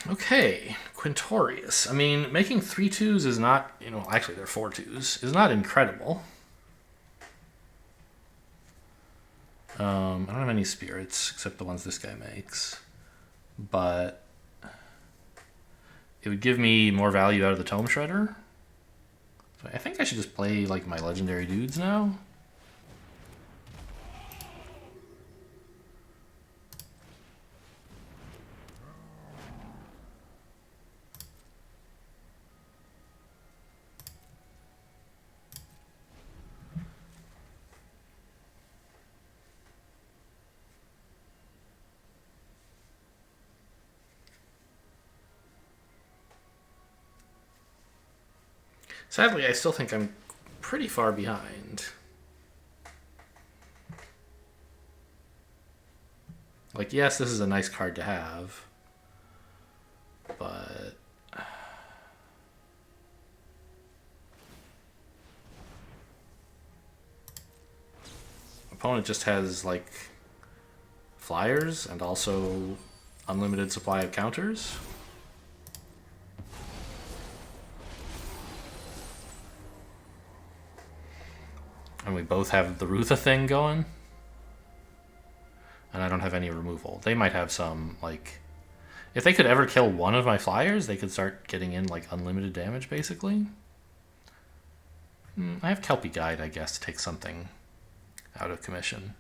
Okay, Quintorius. I mean, making 3/2s is not, actually they're 4/2s, is not incredible. I don't have any spirits except the ones this guy makes, but it would give me more value out of the Tome Shredder. So I think I should just play like my legendary dudes now. Sadly, I still think I'm pretty far behind. Like, yes, this is a nice card to have, but opponent just has like flyers and also unlimited supply of counters. And we both have the Rutha thing going. And I don't have any removal. They might have some, like... If they could ever kill one of my flyers, they could start getting in, like, unlimited damage, basically. I have Kelpie Guide, I guess, to take something out of commission.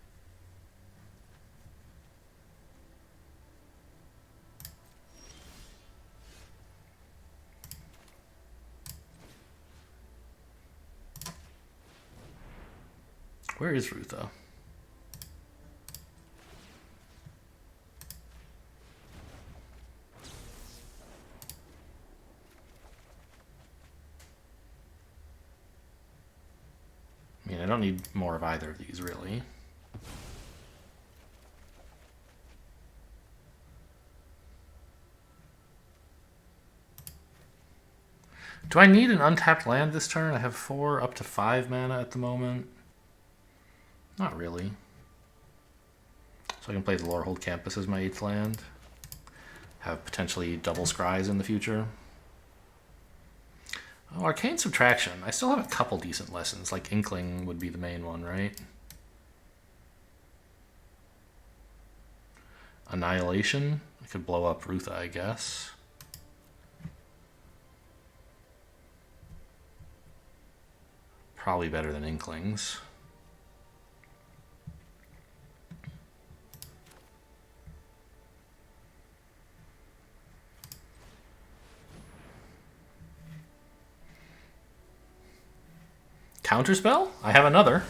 Where is Rutha? I mean, I don't need more of either of these, really. Do I need an untapped land this turn? I have 4 up to 5 mana at the moment. Not really. So I can play the Lorehold Campus as my 8th land. Have potentially double Scries in the future. Oh, Arcane Subtraction. I still have a couple decent lessons, like Inkling would be the main one, right? Annihilation. I could blow up Rutha, I guess. Probably better than Inklings. Counterspell? I have another.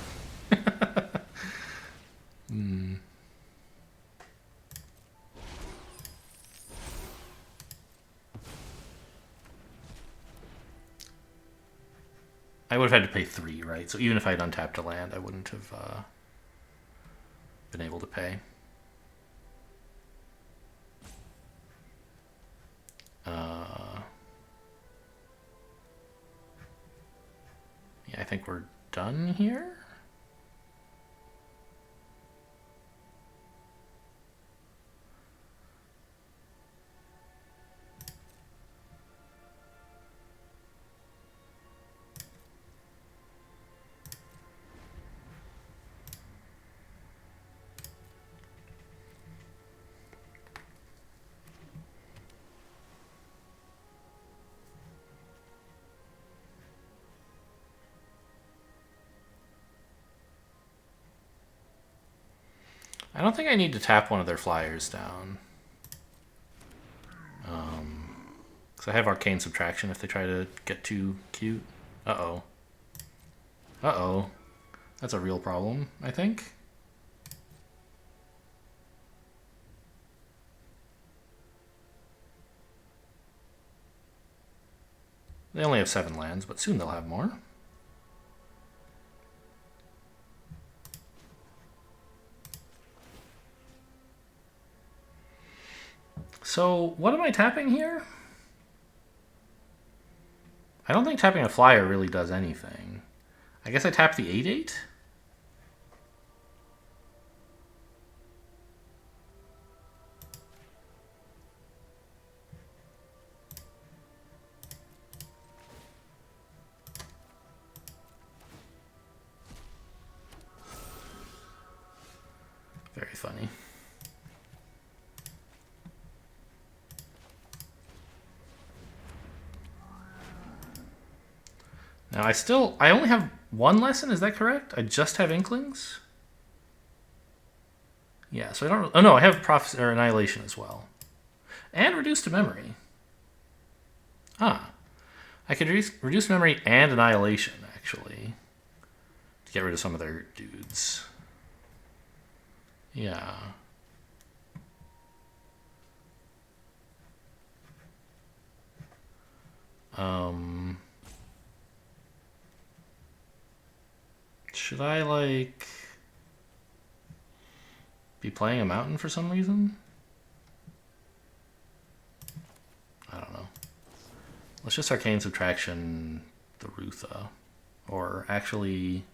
I would have had to pay 3, right? So even if I had untapped a land, I wouldn't have been able to pay. Yeah, I think we're done here. I don't think I need to tap one of their flyers down. Because I have Arcane Subtraction if they try to get too cute. Uh-oh. Uh-oh. That's a real problem, I think. They only have 7 lands, but soon they'll have more. So, what am I tapping here? I don't think tapping a flyer really does anything. I guess I tap the 8/8? Very funny. Now I only have 1 lesson, is that correct? I just have Inklings? Yeah, so I don't, oh no, I have Prophecy or Annihilation as well. And Reduce to Memory. Ah. I could reduce memory and Annihilation, actually. To get rid of some of their dudes. Yeah. Should I, like, be playing a mountain for some reason? I don't know. Let's just Arcane Subtraction the Rutha. Or actually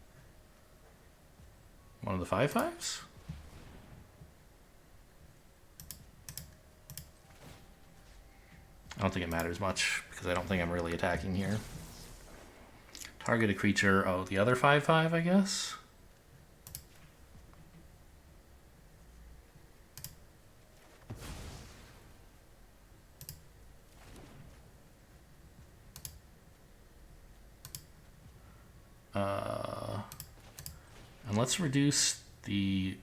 one of the 5/5s? I don't think it matters much because I don't think I'm really attacking here. Target a creature. Oh, the other 5/5, I guess? And let's reduce the...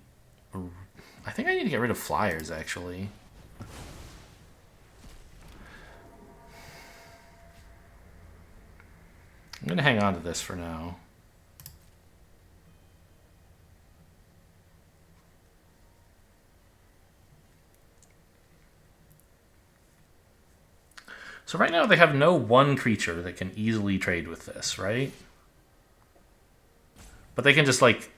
I think I need to get rid of flyers, actually. I'm going to hang on to this for now. So right now they have no 1 creature that can easily trade with this, right? But they can just, like,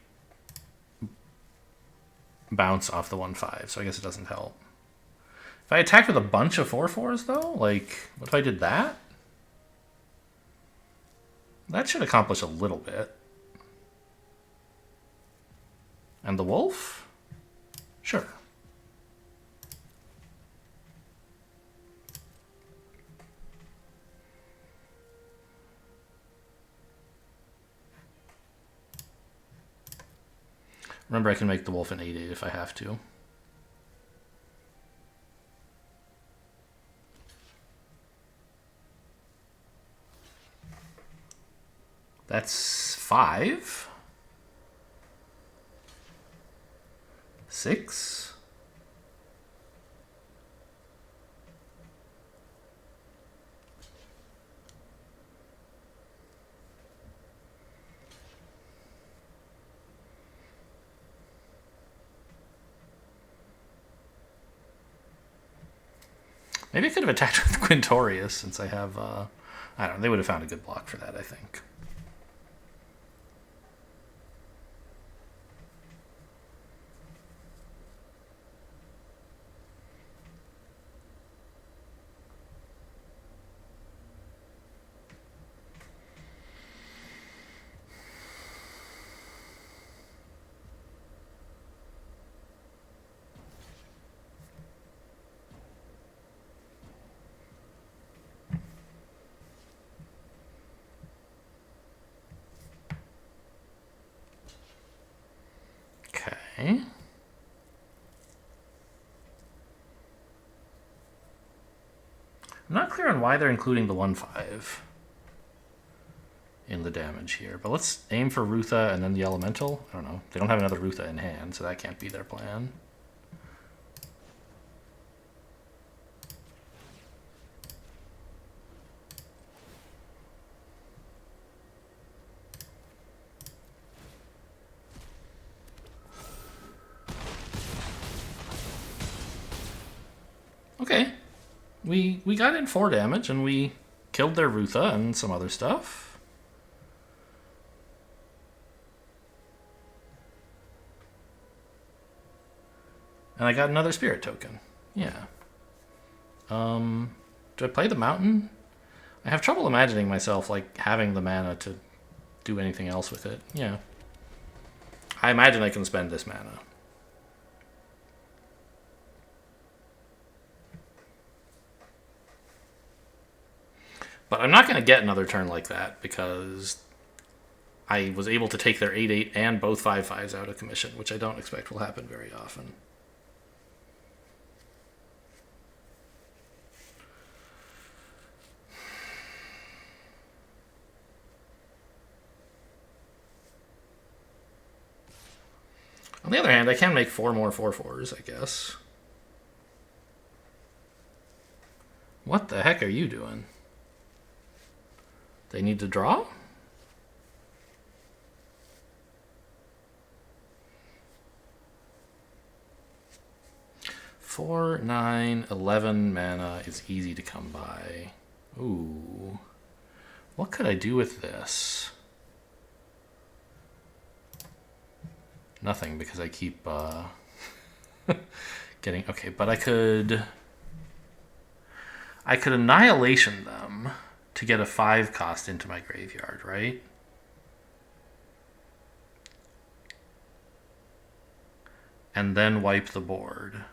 bounce off the 1/5, so I guess it doesn't help. If I attacked with a bunch of 4/4s, though, like, what if I did that? That should accomplish a little bit. And the wolf? Sure. Remember, I can make the wolf an 8/8 if I have to. That's 5. 6. Maybe I could have attacked with Quintorius since I have, I don't know, they would have found a good block for that, I think. Okay. I'm not clear on why they're including the 1/5. in the damage here. But let's aim for Rutha and then the Elemental. I don't know. They don't have another Rutha in hand, so that can't be their plan. Okay. We got in 4 damage and we killed their Rutha and some other stuff. And I got another spirit token. Yeah. Do I play the mountain? I have trouble imagining myself like having the mana to do anything else with it. Yeah. I imagine I can spend this mana. But I'm not going to get another turn like that because I was able to take their 8/8 and both 5/5s out of commission, which I don't expect will happen very often. On the other hand, I can make 4 more 4/4s, I guess. What the heck are you doing? They need to draw? Four, 9, 11 mana is easy to come by. Ooh. What could I do with this? Nothing, because I keep getting... Okay, but I could Annihilation them to get a 5 cost into my graveyard, right? And then wipe the board.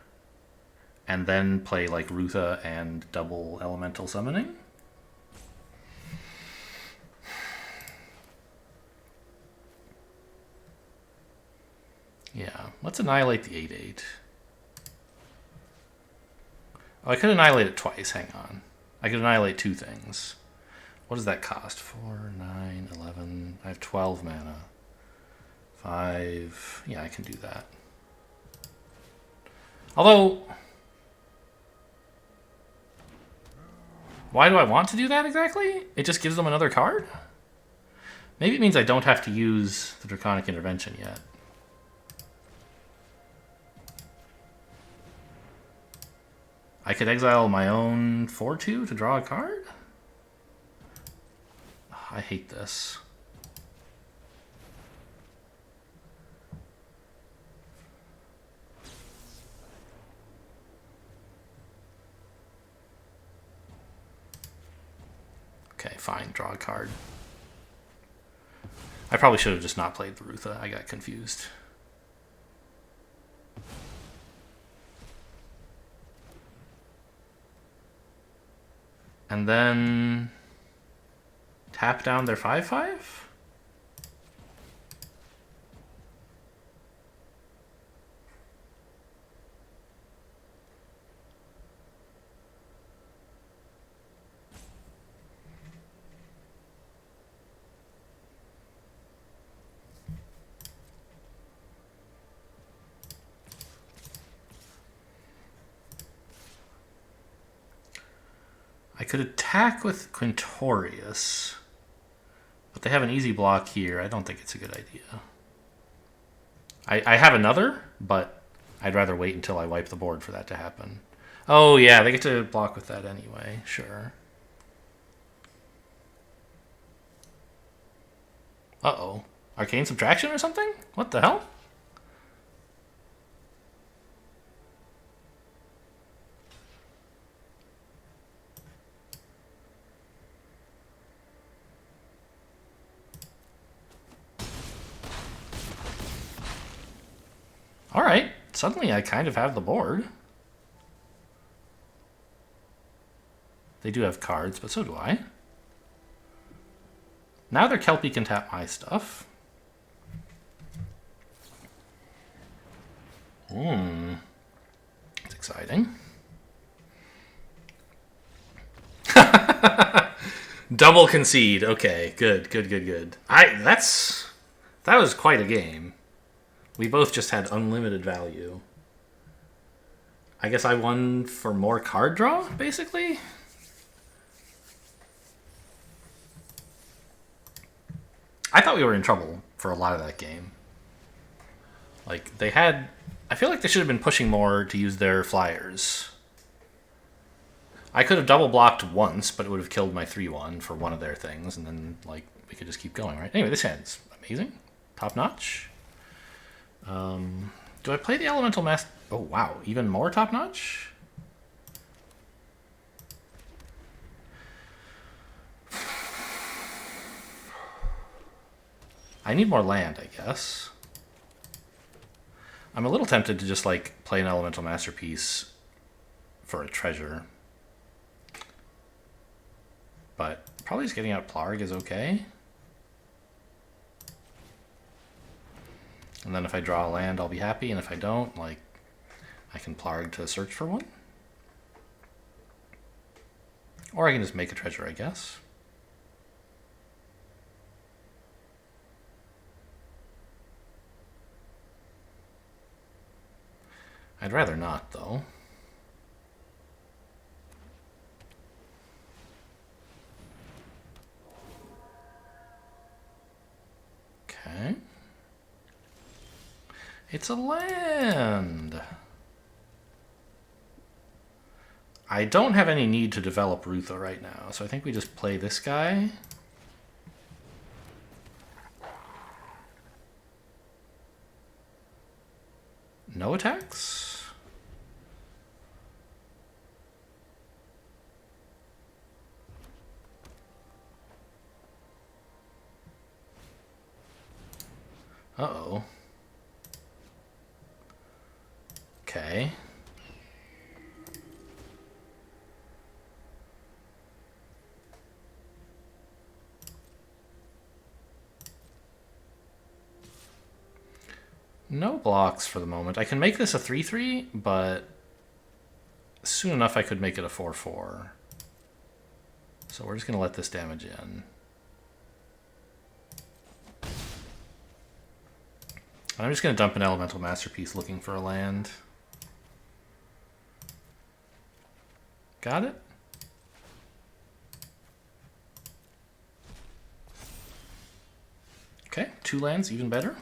And then play like Rutha and double elemental summoning? Yeah, let's annihilate the 8/8. Oh, I could annihilate it twice, hang on. I could annihilate 2 things. What does that cost? 4, 9, 11. I have 12 mana. 5. Yeah, I can do that. Although, why do I want to do that exactly? It just gives them another card? Maybe it means I don't have to use the Draconic Intervention yet. I could exile my own 4/2 to draw a card? I hate this. Okay, fine, draw a card. I probably should have just not played the Rutha. I got confused. And then tap down their 5/5? I could attack with Quintorius, but they have an easy block here. I don't think it's a good idea. I have another, but I'd rather wait until I wipe the board for that to happen. Oh yeah, they get to block with that anyway. Sure. Uh-oh. Arcane Subtraction or something? What the hell? Alright, suddenly I kind of have the board. They do have cards, but so do I. Now their Kelpie can tap my stuff. It's exciting. Double concede. Okay, good. That was quite a game. We both just had unlimited value. I guess I won for more card draw, basically. I thought we were in trouble for a lot of that game. Like, they had... I feel like they should have been pushing more to use their flyers. I could have double blocked once, but it would have killed my 3-1 for one of their things, and then, like, we could just keep going, right? Anyway, this hand's amazing. Top notch. Do I play the Elemental Master? Oh, wow. Even more top notch? I need more land, I guess. I'm a little tempted to just, like, play an Elemental Masterpiece for a treasure. But probably just getting out Plarg is okay. And then if I draw a land, I'll be happy. And if I don't, like, I can Plarg to search for one. Or I can just make a treasure, I guess. I'd rather not, though. Okay. It's a land. I don't have any need to develop Rutha right now, so I think we just play this guy. No attacks? Uh-oh. Okay. No blocks for the moment. I can make this a 3-3, but soon enough I could make it a 4-4. So we're just going to let this damage in. I'm just going to dump an Elemental Masterpiece looking for a land. Got it? Okay, 2 lands, even better.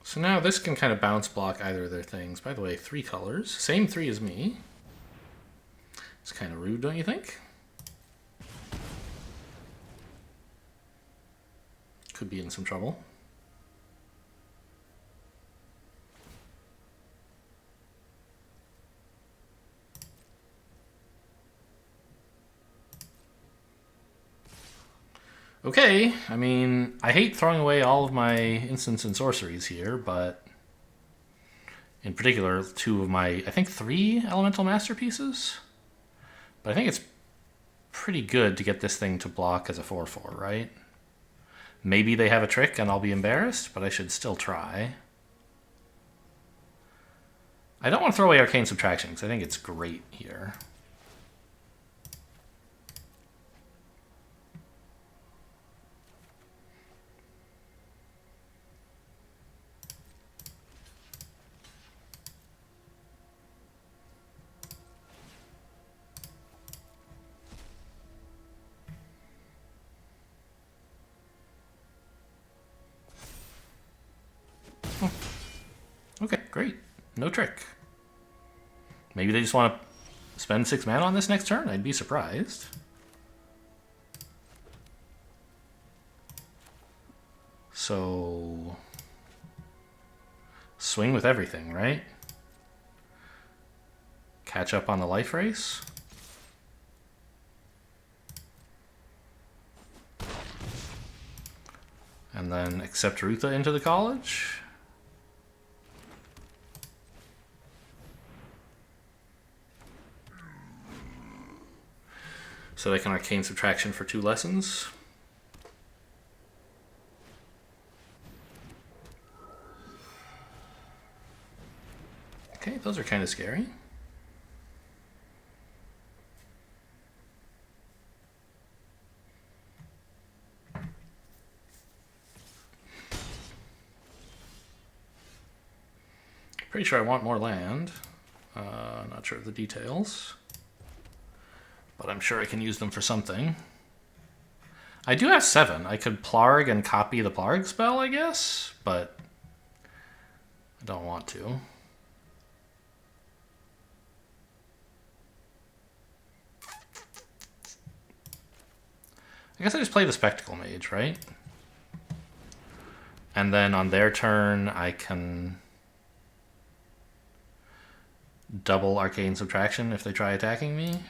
So now this can kind of bounce block either of their things. By the way, 3 colors. Same 3 as me. It's kind of rude, don't you think? Could be in some trouble. Okay, I mean, I hate throwing away all of my instants and sorceries here, but in particular, 2 of my, I think 3 Elemental Masterpieces? But I think it's pretty good to get this thing to block as a 4-4, right? Maybe they have a trick and I'll be embarrassed, but I should still try. I don't want to throw away Arcane Subtraction because I think it's great here. Okay, great. No trick. Maybe they just want to spend 6 mana on this next turn? I'd be surprised. So... swing with everything, right? Catch up on the life race. And then accept Rutha into the college. So they can Arcane Subtraction for 2 lessons. Okay, those are kind of scary. Pretty sure I want more land. Not sure of the details. But I'm sure I can use them for something. I do have 7. I could Plarg and copy the Plarg spell, I guess, but I don't want to. I guess I just play the Spectacle Mage, right? And then on their turn, I can double Arcane Subtraction if they try attacking me.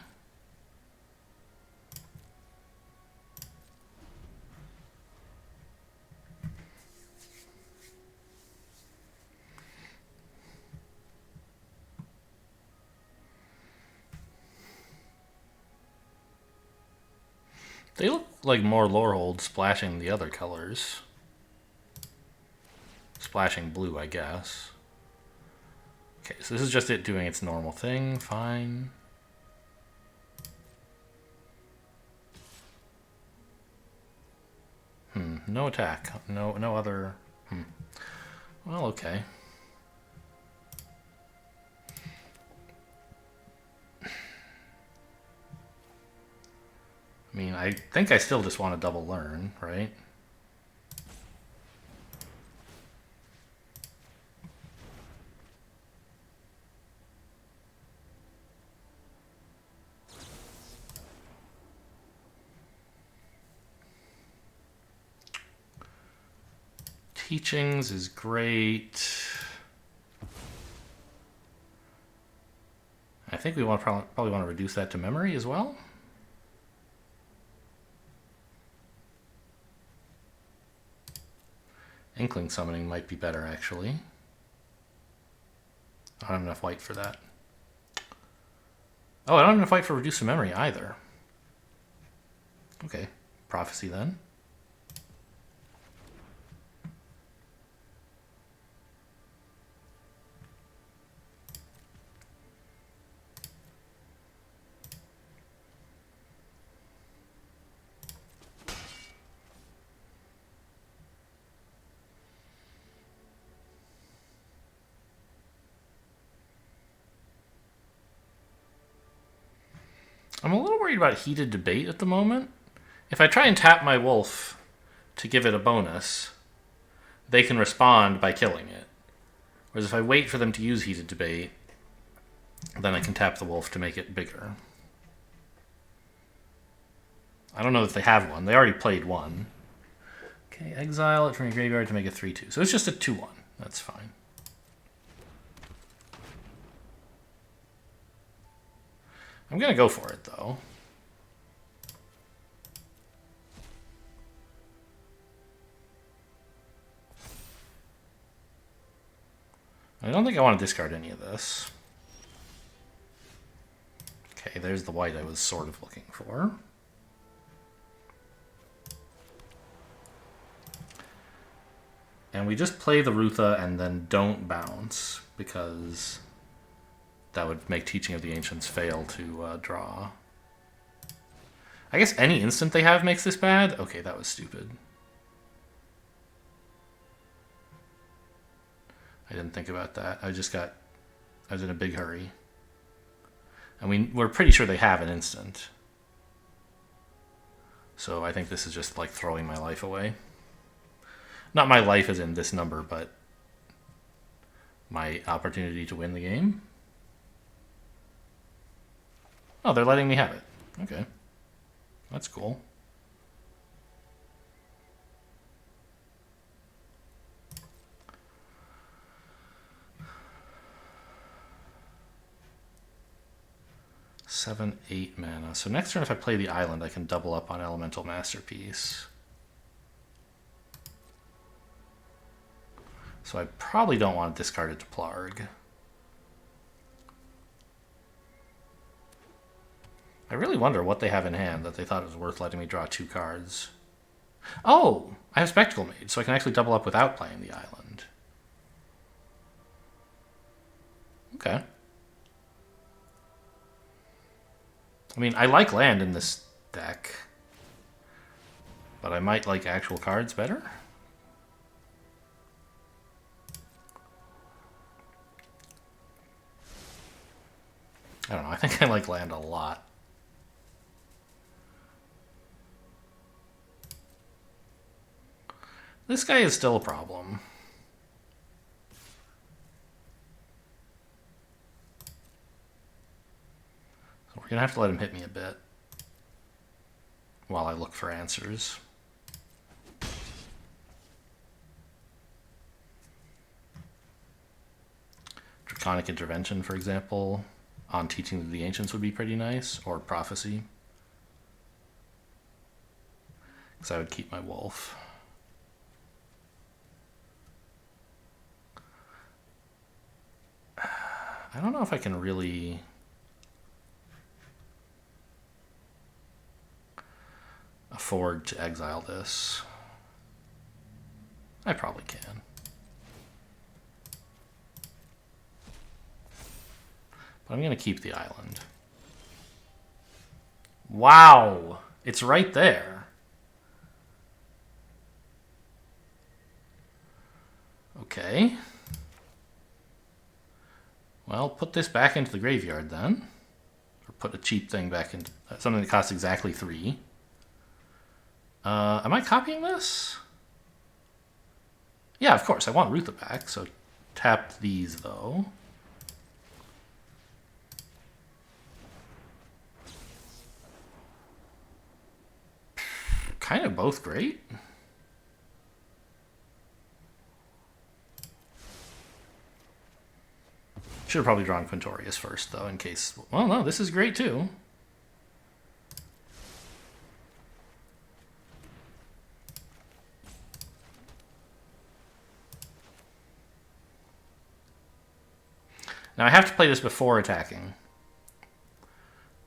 They look like more Lorehold splashing the other colors. Splashing blue, I guess. Okay, so this is just it doing its normal thing. Fine. No attack. No other... Well, okay. I mean, I think I still just want to double learn, right? Teachings is great. I think we want probably want to reduce that to memory as well. Inkling summoning might be better, actually. I don't have enough white for that. Oh, I don't have enough white for reduce to memory either. Okay, prophecy then. I'm a little worried about heated debate at the moment. If I try and tap my wolf to give it a bonus, they can respond by killing it. Whereas if I wait for them to use heated debate, then I can tap the wolf to make it bigger. I don't know if they have one. They already played one. Okay, exile it from your graveyard to make it 3/2. So it's just a 2/1. That's fine. I'm going to go for it, though. I don't think I want to discard any of this. Okay, there's the white I was sort of looking for. And we just play the Rutha and then don't bounce, because that would make Teaching of the Ancients fail to draw. I guess any instant they have makes this bad? Okay, that was stupid. I didn't think about that. I was in a big hurry. And we're pretty sure they have an instant. So I think this is just like throwing my life away. Not my life as in this number, but my opportunity to win the game. Oh, they're letting me have it. Okay. That's cool. Seven, 8 mana. So next turn if I play the island, I can double up on Elemental Masterpiece. So I probably don't want to discard it to Plarg. I really wonder what they have in hand that they thought it was worth letting me draw 2 cards. Oh! I have Spectacle Mage, so I can actually double up without playing the island. Okay. I mean, I like land in this deck, but I might like actual cards better. I don't know, I think I like land a lot. This guy is still a problem. So we're gonna have to let him hit me a bit while I look for answers. Draconic Intervention, for example, on Teaching of the Ancients would be pretty nice, or Prophecy. Because I would keep my wolf. I don't know if I can really... afford to exile this. I probably can. But I'm going to keep the island. Wow! It's right there. Okay. Well, put this back into the graveyard then. Or put a cheap thing back into... something that costs exactly 3. Am I copying this? Yeah, of course. I want Rutha back, so tap these, though. Kind of both great. Should have probably drawn Quintorius first, though, in case... Well, no, this is great, too. Now, I have to play this before attacking.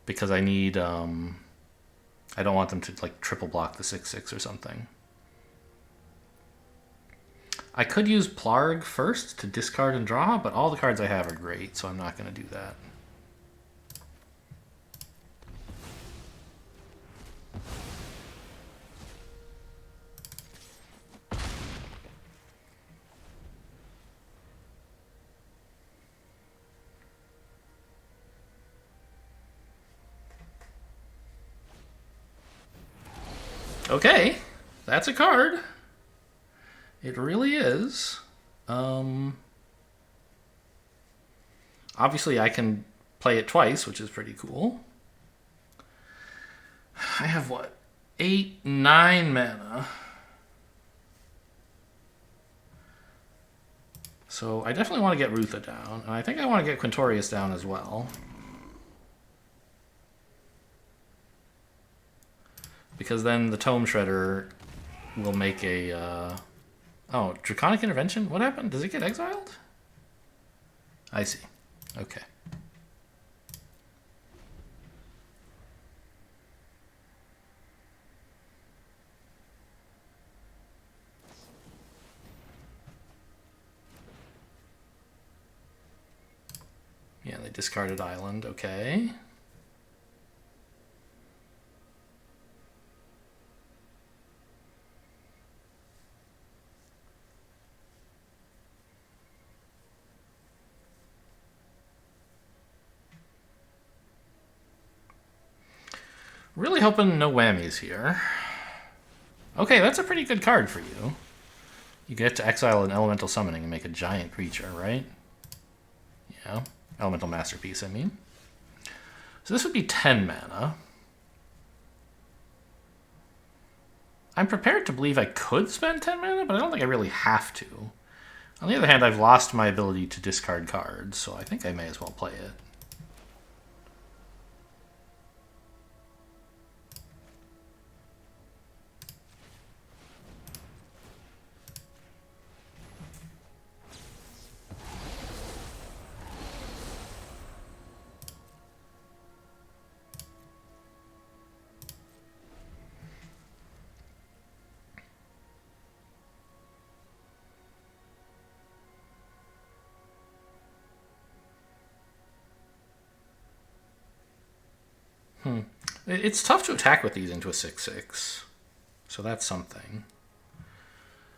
Because I need... I don't want them to, like, triple block the 6/6 or something. I could use Plarg first to discard and draw, but all the cards I have are great, so I'm not going to do that. Okay, that's a card. It really is. Obviously, I can play it twice, which is pretty cool. I have, what, 8, 9 mana. So I definitely want to get Rutha down, and I think I want to get Quintorius down as well. Because then the Tome Shredder will make a... Oh, Draconic Intervention? What happened? Does it get exiled? I see. Okay. Yeah, they discarded Island. Okay. Really hoping no whammies here. Okay, that's a pretty good card for you. You get to exile an elemental summoning and make a giant creature, right? Yeah. Elemental Masterpiece, I mean. So this would be 10 mana. I'm prepared to believe I could spend 10 mana, but I don't think I really have to. On the other hand, I've lost my ability to discard cards, so I think I may as well play it. It's tough to attack with these into a 6/6. So that's something.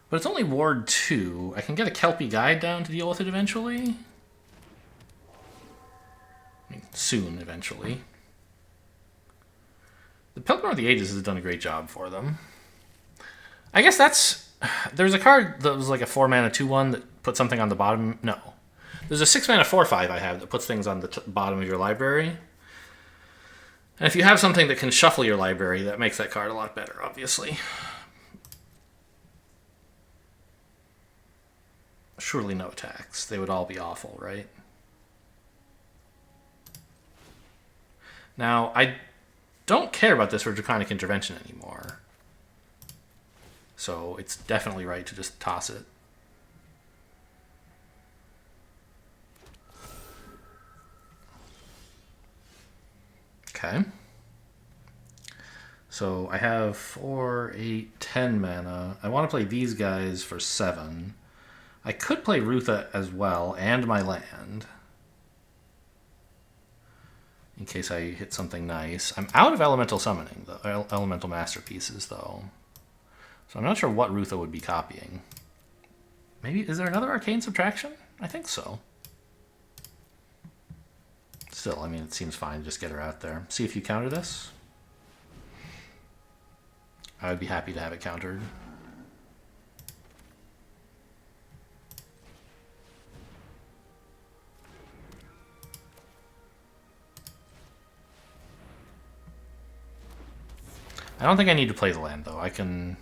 But it's only Ward 2. I can get a Kelpie Guide down to deal with it eventually. I mean, soon, eventually. The Pilgrim of the Ages has done a great job for them. I guess that's... There's a card that was like a 4-mana 2/1 that put something on the bottom. No. There's a 6-mana 4/5 I have that puts things on the bottom of your library. And if you have something that can shuffle your library, that makes that card a lot better, obviously. Surely no attacks. They would all be awful, right? Now, I don't care about this for Draconic Intervention anymore. So it's definitely right to just toss it. Okay. So I have 4, 8, 10 mana. I want to play these guys for 7. I could play Rutha as well, and my land. In case I hit something nice. I'm out of Elemental Summoning, the Elemental Masterpieces, though. So I'm not sure what Rutha would be copying. Maybe, is there another Arcane Subtraction? I think so. Still, I mean, it seems fine to just get her out there. See if you counter this. I would be happy to have it countered. I don't think I need to play the land, though. I can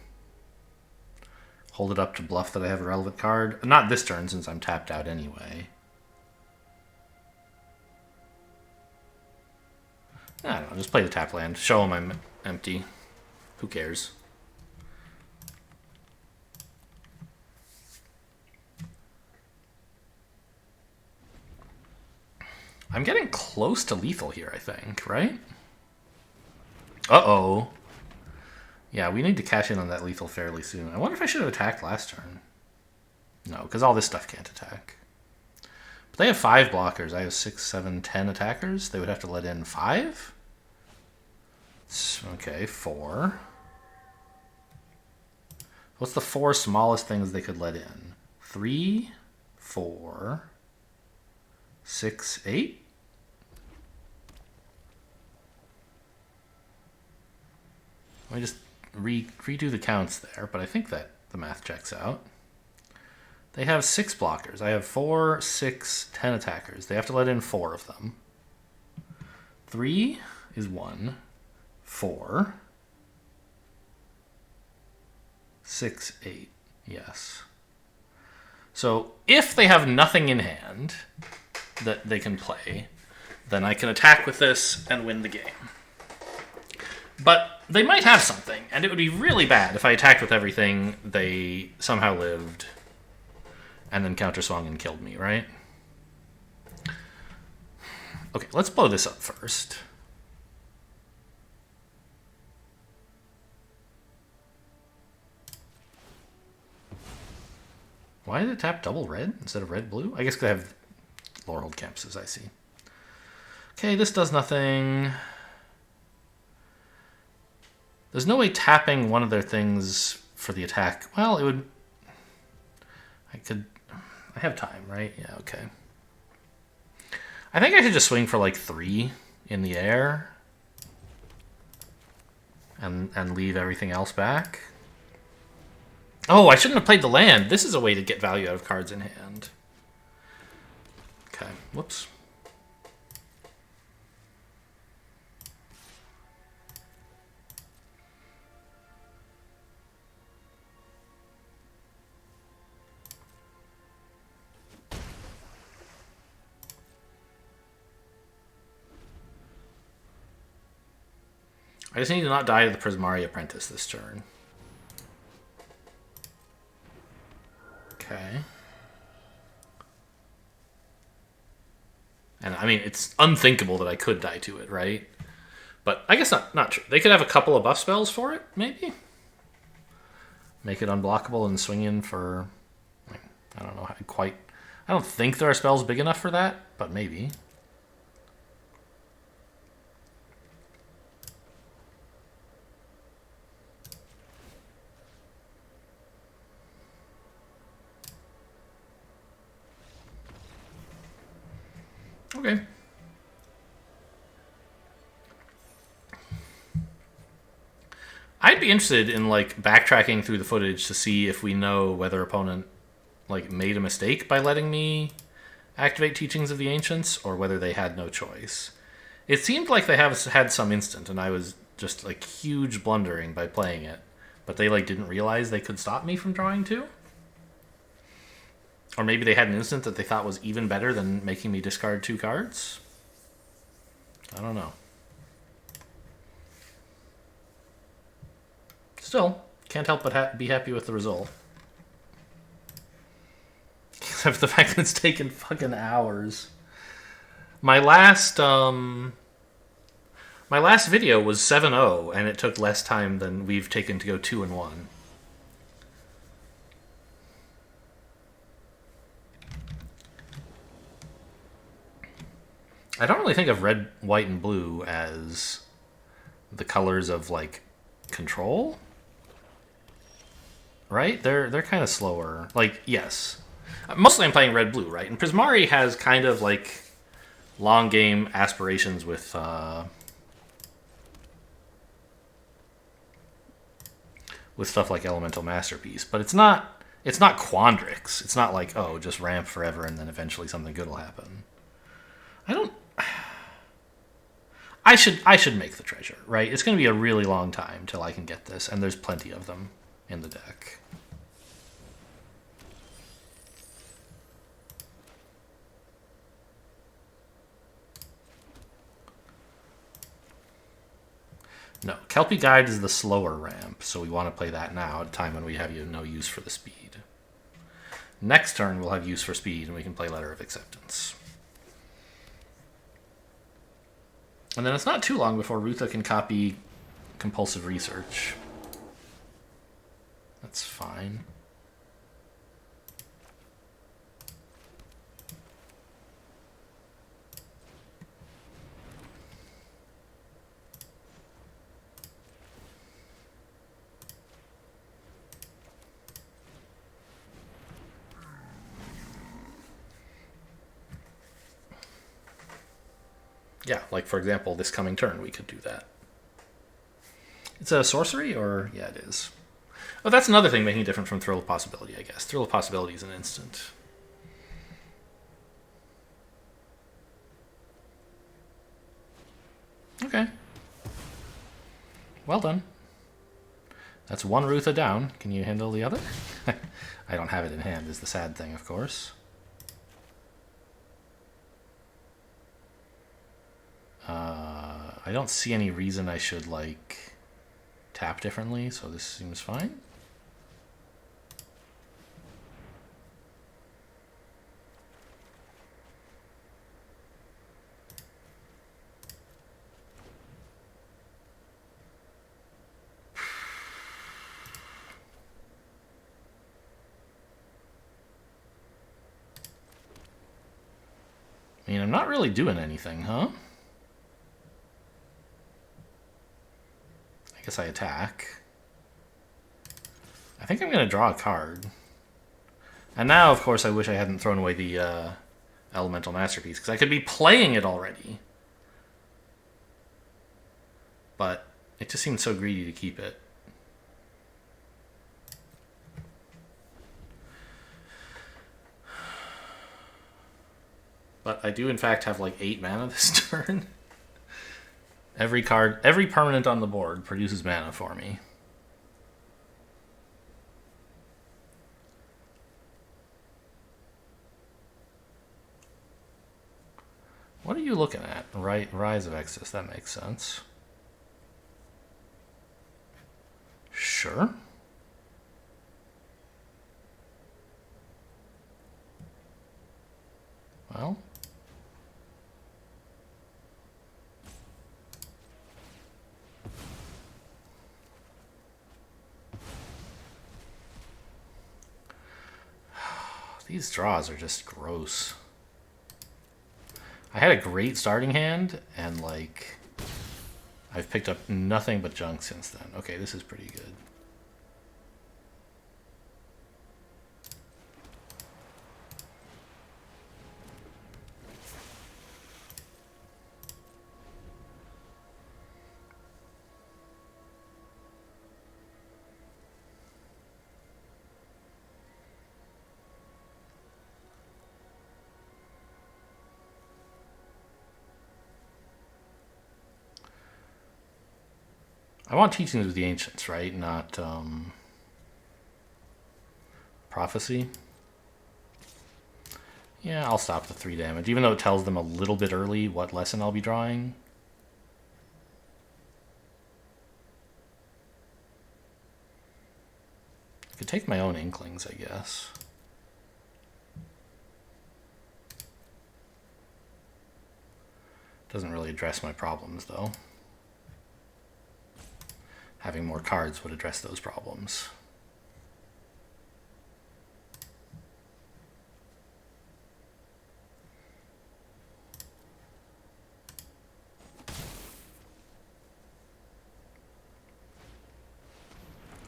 hold it up to bluff that I have a relevant card. Not this turn, since I'm tapped out anyway. I don't know, just play the tap land. Show them I'm empty. Who cares? I'm getting close to lethal here, I think, right? Uh-oh. Yeah, we need to cash in on that lethal fairly soon. I wonder if I should have attacked last turn. No, because all this stuff can't attack. But they have 5 blockers. I have 6, 7, 10 attackers. They would have to let in 5? Okay, 4. What's the 4 smallest things they could let in? 3, 4, 6, 8? Let me just redo the counts there, but I think that the math checks out. They have 6 blockers. I have 4, 6, 10 attackers. They have to let in 4 of them. 3 is 1, 4, 6, 8. Yes. So if they have nothing in hand that they can play, then I can attack with this and win the game. But they might have something, and it would be really bad if I attacked with everything, they somehow lived, and then counterswung and killed me, right? Okay, let's blow this up first. Why did it tap double red instead of red-blue? I guess because I have Laureled Campuses, I see. Okay, this does nothing. There's no way tapping one of their things for the attack. Well, it would... I have time, right? Yeah, okay. I think I should just swing for like 3 in the air. And leave everything else back. Oh, I shouldn't have played the land. This is a way to get value out of cards in hand. Okay, whoops. I just need to not die to the Prismari Apprentice this turn. Okay. And I mean, it's unthinkable that I could die to it, right? But I guess not true. They could have a couple of buff spells for it, maybe? Make it unblockable and swing in for... I don't know how quite... I don't think there are spells big enough for that, but maybe. Okay. I'd be interested in like backtracking through the footage to see if we know whether opponent like made a mistake by letting me activate Teachings of the Ancients, or whether they had no choice. It seemed like they have had some instant, and I was just like huge blundering by playing it, but they like didn't realize they could stop me from drawing two. Or maybe they had an instant that they thought was even better than making me discard two cards. I don't know. Still, can't help but be happy with the result. Except for the fact that it's taken fucking hours. My last video was 7-0, and it took less time than we've taken to go 2-1. I don't really think of red, white, and blue as the colors of like control. Right? They're kind of slower. Like, yes. Mostly I'm playing red-blue, right? And Prismari has kind of, like, long game aspirations with stuff like Elemental Masterpiece. But it's not Quandrix. It's not like, oh, just ramp forever and then eventually something good will happen. I should make the treasure, right? It's going to be a really long time till I can get this, and there's plenty of them in the deck. No, Kelpie Guide is the slower ramp, so we want to play that now at a time when we have no use for the speed. Next turn we'll have use for speed, and we can play Letter of Acceptance. And then it's not too long before Rutha can copy Compulsive Research. That's fine. Yeah, like for example, this coming turn we could do that. It's a sorcery, or yeah, it is. Oh, that's another thing making it different from Thrill of Possibility, I guess. Thrill of Possibility is an instant. Okay. Well done. That's one Rutha down. Can you handle the other? I don't have it in hand, is the sad thing, of course. I don't see any reason I should, like, tap differently, so this seems fine. I mean, I'm not really doing anything, huh? I guess I attack. I think I'm going to draw a card. And now, of course, I wish I hadn't thrown away the Elemental Masterpiece, because I could be playing it already. But it just seemed so greedy to keep it. But I do, in fact, have like 8 mana this turn. Every permanent on the board produces mana for me. What are you looking at? Rise of Exodus, that makes sense. Sure. Well. These draws are just gross. I had a great starting hand, and like, I've picked up nothing but junk since then. Okay, this is pretty good. I want teachings of the ancients, right? Not prophecy. Yeah, I'll stop the 3 damage, even though it tells them a little bit early what lesson I'll be drawing. I could take my own Inklings, I guess. Doesn't really address my problems, though. Having more cards would address those problems.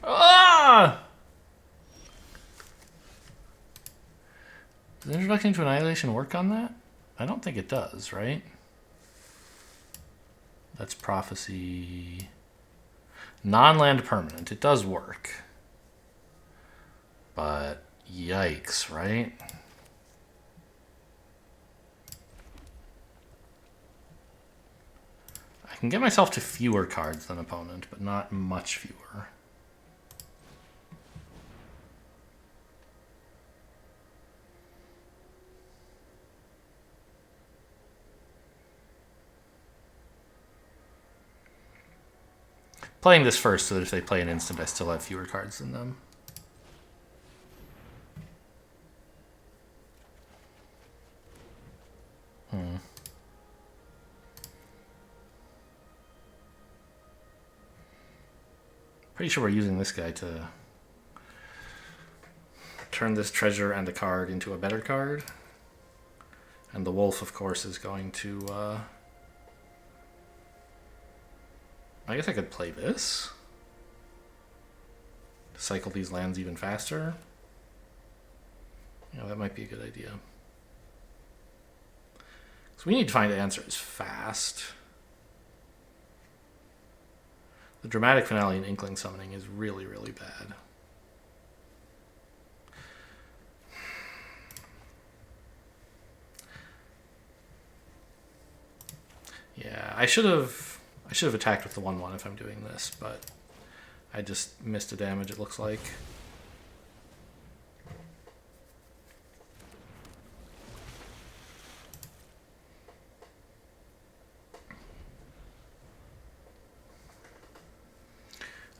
Ah! Does Introduction to Annihilation work on that? I don't think it does, right? That's prophecy. Non-land permanent. It does work. But yikes, right? I can get myself to fewer cards than opponent, but not much fewer. Playing this first so that if they play an instant, I still have fewer cards than them. Pretty sure we're using this guy to turn this treasure and a card into a better card. And the wolf, of course, is going to... I guess I could play this. Cycle these lands even faster. Yeah, that might be a good idea. So we need to find answers fast. The dramatic finale in Inkling Summoning is really, really bad. Yeah, I should have attacked with the 1/1 if I'm doing this, but I just missed a damage, it looks like.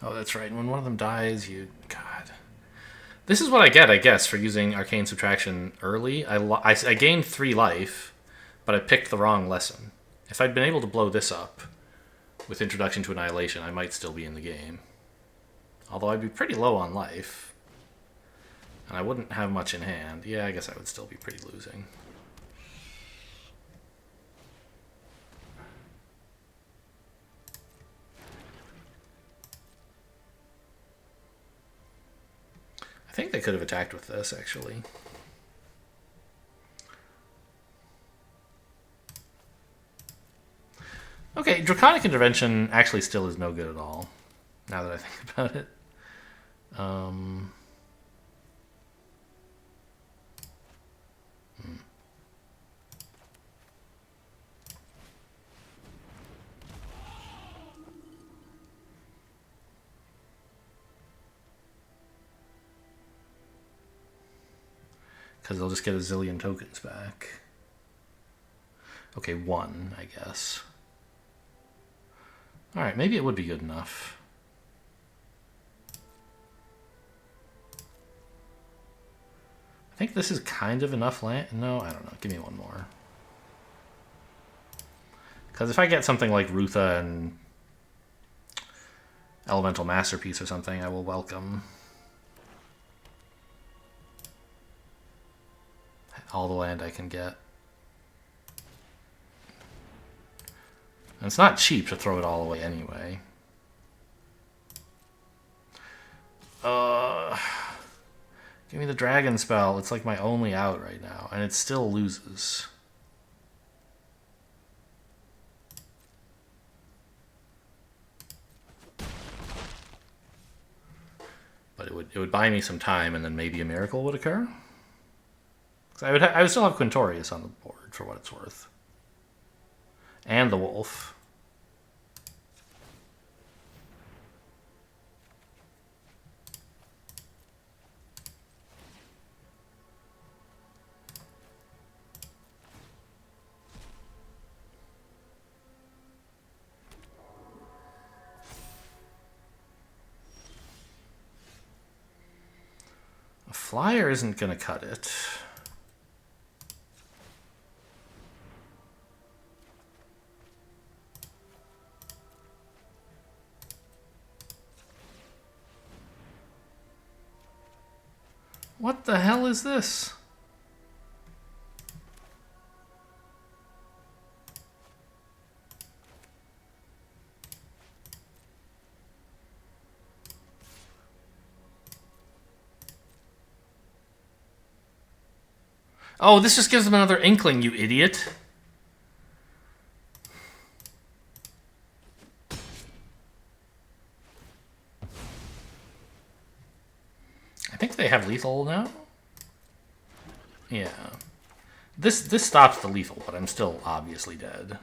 Oh, that's right. When one of them dies, you... God. This is what I get, I guess, for using Arcane Subtraction early. I gained 3 life, but I picked the wrong lesson. If I'd been able to blow this up with Introduction to Annihilation, I might still be in the game. Although I'd be pretty low on life. And I wouldn't have much in hand. Yeah, I guess I would still be pretty losing. I think they could have attacked with this, actually. Okay, Draconic Intervention actually still is no good at all, now that I think about it. Because they'll just get a zillion tokens back. Okay, 1, I guess. Alright, maybe it would be good enough. I think this is kind of enough land. No, I don't know. Give me 1 more. Because if I get something like Rutha and Elemental Masterpiece or something, I will welcome all the land I can get. And it's not cheap to throw it all away anyway. Give me the dragon spell. It's like my only out right now, and it still loses. But it would buy me some time, and then maybe a miracle would occur. I would still have Quintorius on the board for what it's worth, and the wolf. Flyer isn't going to cut it. What the hell is this? Oh, this just gives them another inkling, you idiot. I think they have lethal now. Yeah. This stops the lethal, but I'm still obviously dead.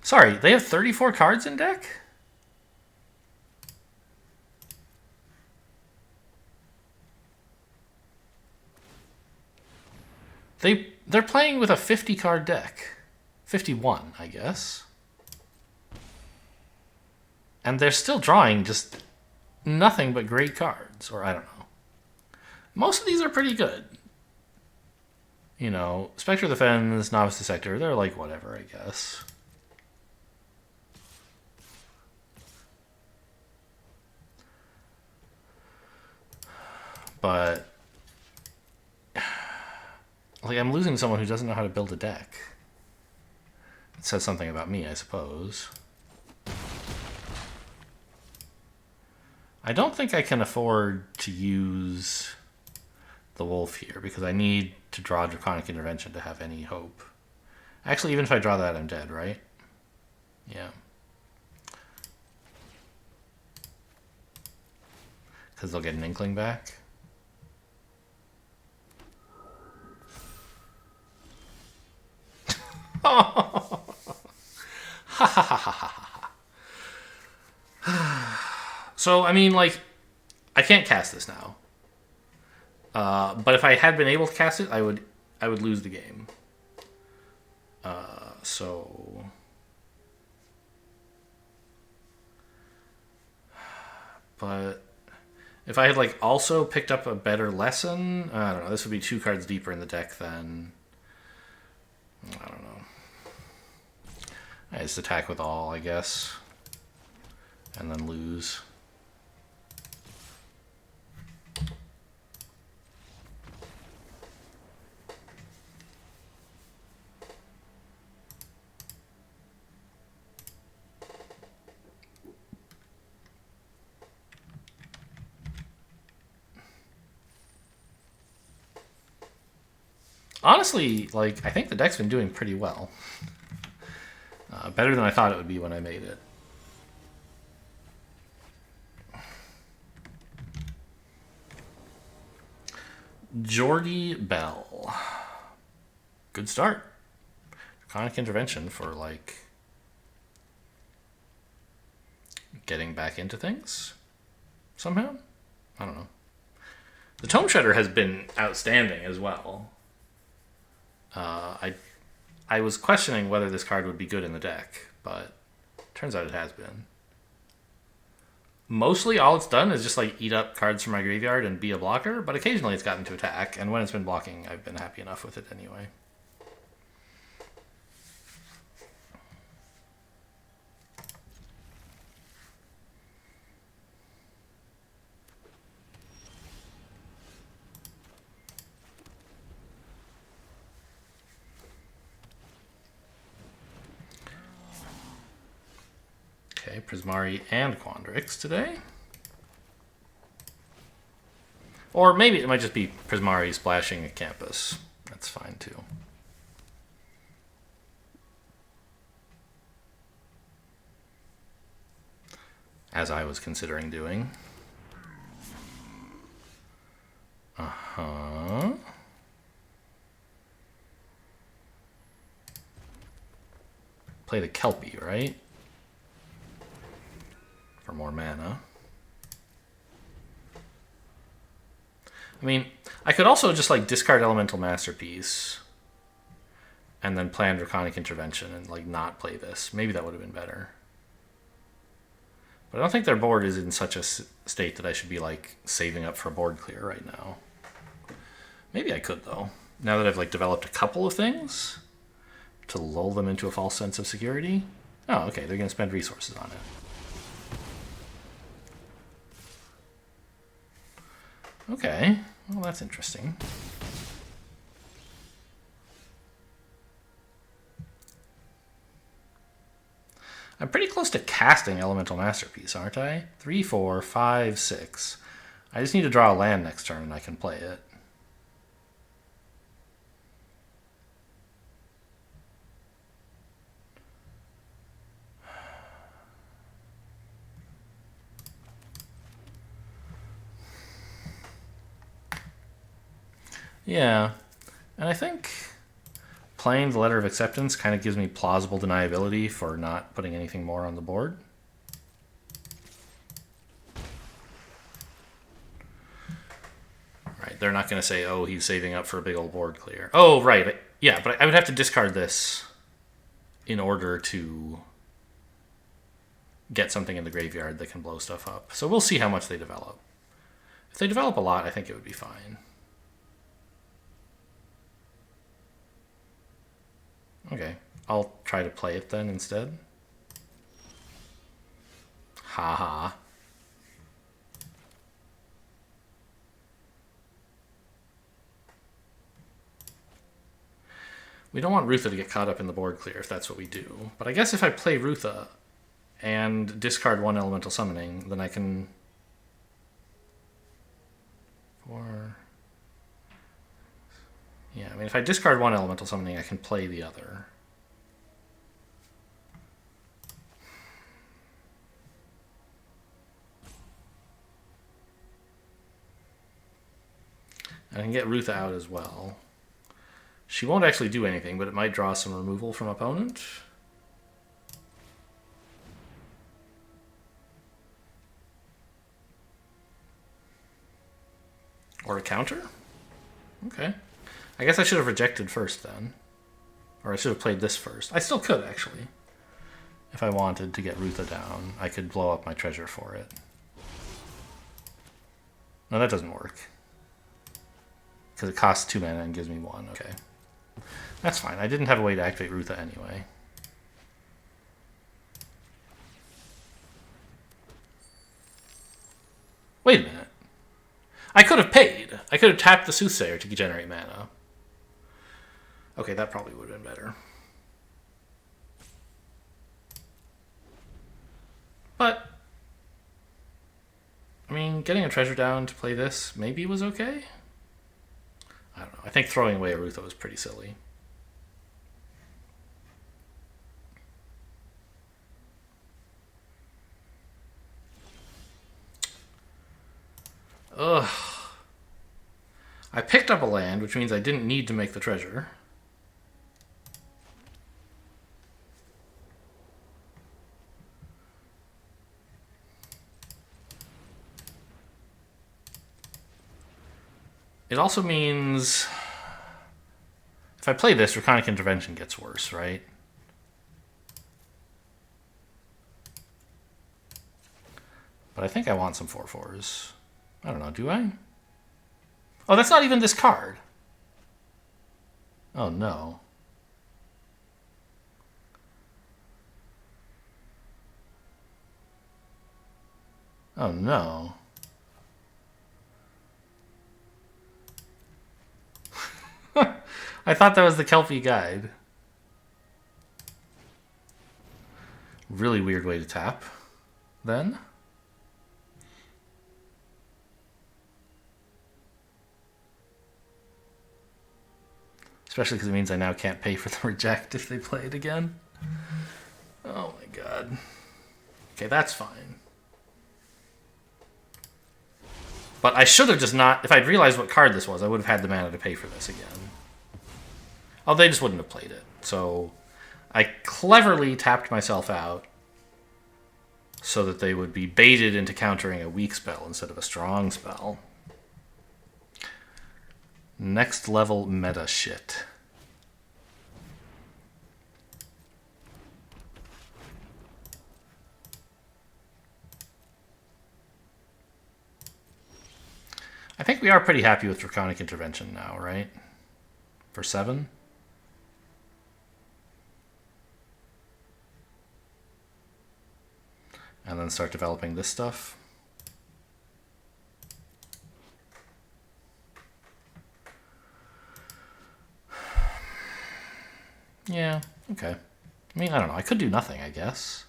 Sorry, they have 34 cards in deck? They're playing with a 50 card deck. 51, I guess. And they're still drawing just nothing but great cards, or I don't know. Most of these are pretty good. You know, Spectre of the Fens, Novice Dissector, they're like whatever, I guess. But like, I'm losing someone who doesn't know how to build a deck. It says something about me, I suppose. I don't think I can afford to use the wolf here because I need to draw Draconic Intervention to have any hope. Actually, even if I draw that, I'm dead, right? Yeah. Because they'll get an Inkling back. So, I mean, like, I can't cast this now. But if I had been able to cast it, I would lose the game. So... But if I had, like, also picked up a better lesson, I don't know, this would be 2 cards deeper in the deck than... I don't know. I just attack with all, I guess. And then lose. Honestly, like, I think the deck's been doing pretty well. Better than I thought it would be when I made it. Jordy Bell. Good start. Draconic Intervention for, like, getting back into things somehow. I don't know. The Tome Shredder has been outstanding as well. I was questioning whether this card would be good in the deck, but turns out it has been. Mostly all it's done is just like eat up cards from my graveyard and be a blocker, but occasionally it's gotten to attack, and when it's been blocking, I've been happy enough with it anyway. Okay, Prismari and Quandrix today. Or maybe it might just be Prismari splashing a campus. That's fine too. As I was considering doing. Uh-huh. Play the Kelpie, right? For more mana. I mean, I could also just like discard Elemental Masterpiece and then plan Draconic Intervention and like not play this. Maybe that would have been better. But I don't think their board is in such a state that I should be like saving up for a board clear right now. Maybe I could though. Now that I've like developed a couple of things to lull them into a false sense of security. Oh, okay, they're going to spend resources on it. Okay, well that's interesting. I'm pretty close to casting Elemental Masterpiece, aren't I? 3, 4, 5, 6. I just need to draw a land next turn and I can play it. Yeah, and I think playing the Letter of Acceptance kind of gives me plausible deniability for not putting anything more on the board. Right, they're not going to say, oh, he's saving up for a big old board clear. Oh, right, yeah, but I would have to discard this in order to get something in the graveyard that can blow stuff up. So we'll see how much they develop. If they develop a lot, I think it would be fine. Okay, I'll try to play it then instead. Haha. We don't want Rutha to get caught up in the board clear if that's what we do. But I guess if I play Rutha and discard one elemental summoning, then I can... Yeah, I mean, if I discard one elemental summoning, I can play the other. I can get Rutha out as well. She won't actually do anything, but it might draw some removal from opponent. Or a counter? Okay. I guess I should have rejected first then. Or I should have played this first. I still could, actually. If I wanted to get Rutha down, I could blow up my treasure for it. No, that doesn't work. Because it costs 2 mana and gives me 1. Okay. That's fine. I didn't have a way to activate Rutha anyway. Wait a minute. I could have paid. I could have tapped the Soothsayer to generate mana. Okay, that probably would have been better. But, I mean, getting a treasure down to play this maybe was okay? I don't know. I think throwing away a Rutha was pretty silly. Ugh. I picked up a land, which means I didn't need to make the treasure. It also means if I play this, Draconic Intervention gets worse, right? But I think I want some 4/4s. I don't know, do I? Oh, that's not even this card. Oh, no. Oh, no. I thought that was the Kelpie guide. Really weird way to tap, then. Especially because it means I now can't pay for the reject if they play it again. Oh my god. Okay, that's fine. But I should have just not... If I'd realized what card this was, I would have had the mana to pay for this again. Oh, they just wouldn't have played it. So I cleverly tapped myself out so that they would be baited into countering a weak spell instead of a strong spell. Next level meta shit. I think we are pretty happy with Draconic Intervention now, right? For 7? And then start developing this stuff. Yeah, okay. I mean, I don't know. I could do nothing, I guess.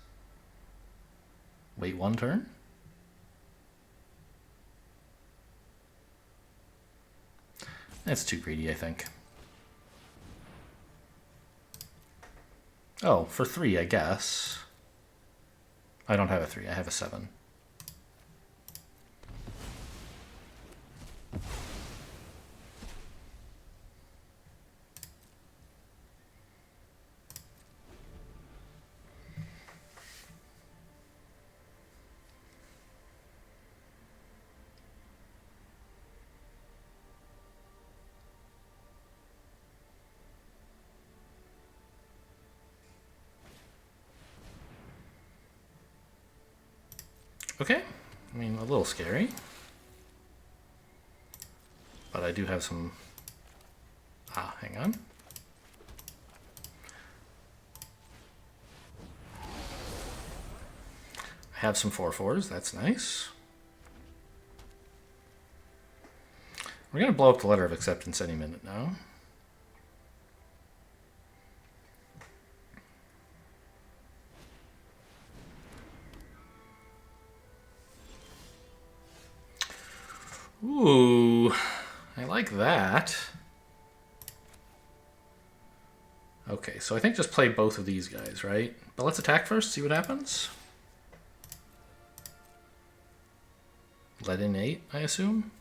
Wait 1 turn? That's too greedy, I think. Oh, for 3, I guess. I don't have a 3, I have a 7. Okay, I mean, a little scary. But I do have some... Ah, hang on. I have some 4/4s, that's nice. We're going to blow up the letter of acceptance any minute now. Ooh, I like that. Okay, so I think just play both of these guys, right? But let's attack first, see what happens. Let in 8, I assume.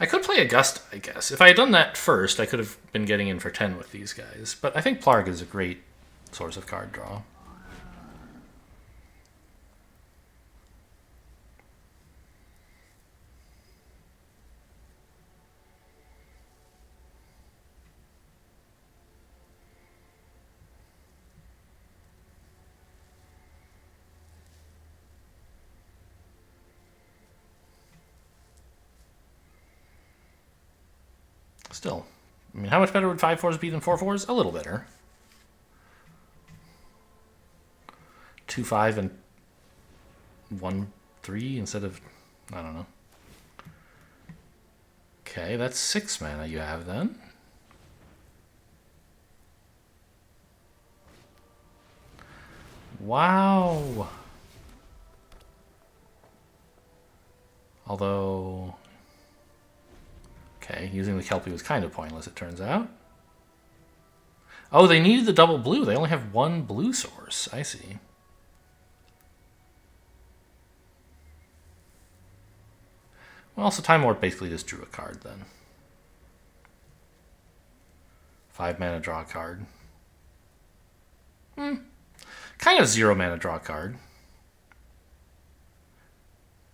I could play a Gust, I guess. If I had done that first, I could have been getting in for 10 with these guys. But I think Plarg is a great source of card draw. Still, I mean, how much better would 5/4s be than 4/4s? A little better. 2/5 and 1/3 instead of, I don't know. Okay, that's 6 mana you have then. Wow. Although... Okay, using the Kelpie was kind of pointless, it turns out. Oh, they needed the double blue. They only have 1 blue source. I see. Well, so Time Warp basically just drew a card then. 5 mana, draw a card. Kind of 0 mana, draw a card.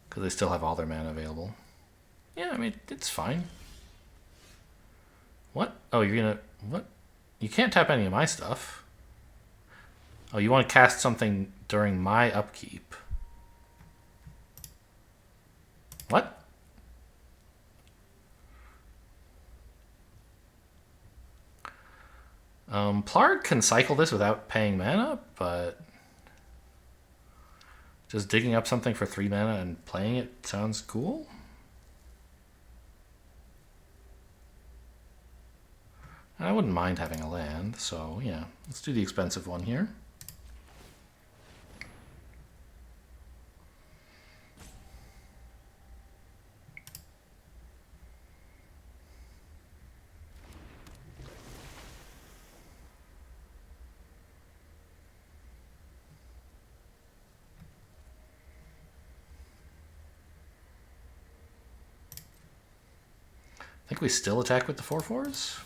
Because they still have all their mana available. Yeah, I mean, it's fine. What? Oh, you're gonna... What? You can't tap any of my stuff. Oh, you want to cast something during my upkeep. What? Plarg can cycle this without paying mana, but... Just digging up something for 3 mana and playing it sounds cool? I wouldn't mind having a land, so yeah, let's do the expensive one here. I think we still attack with the 4/4s.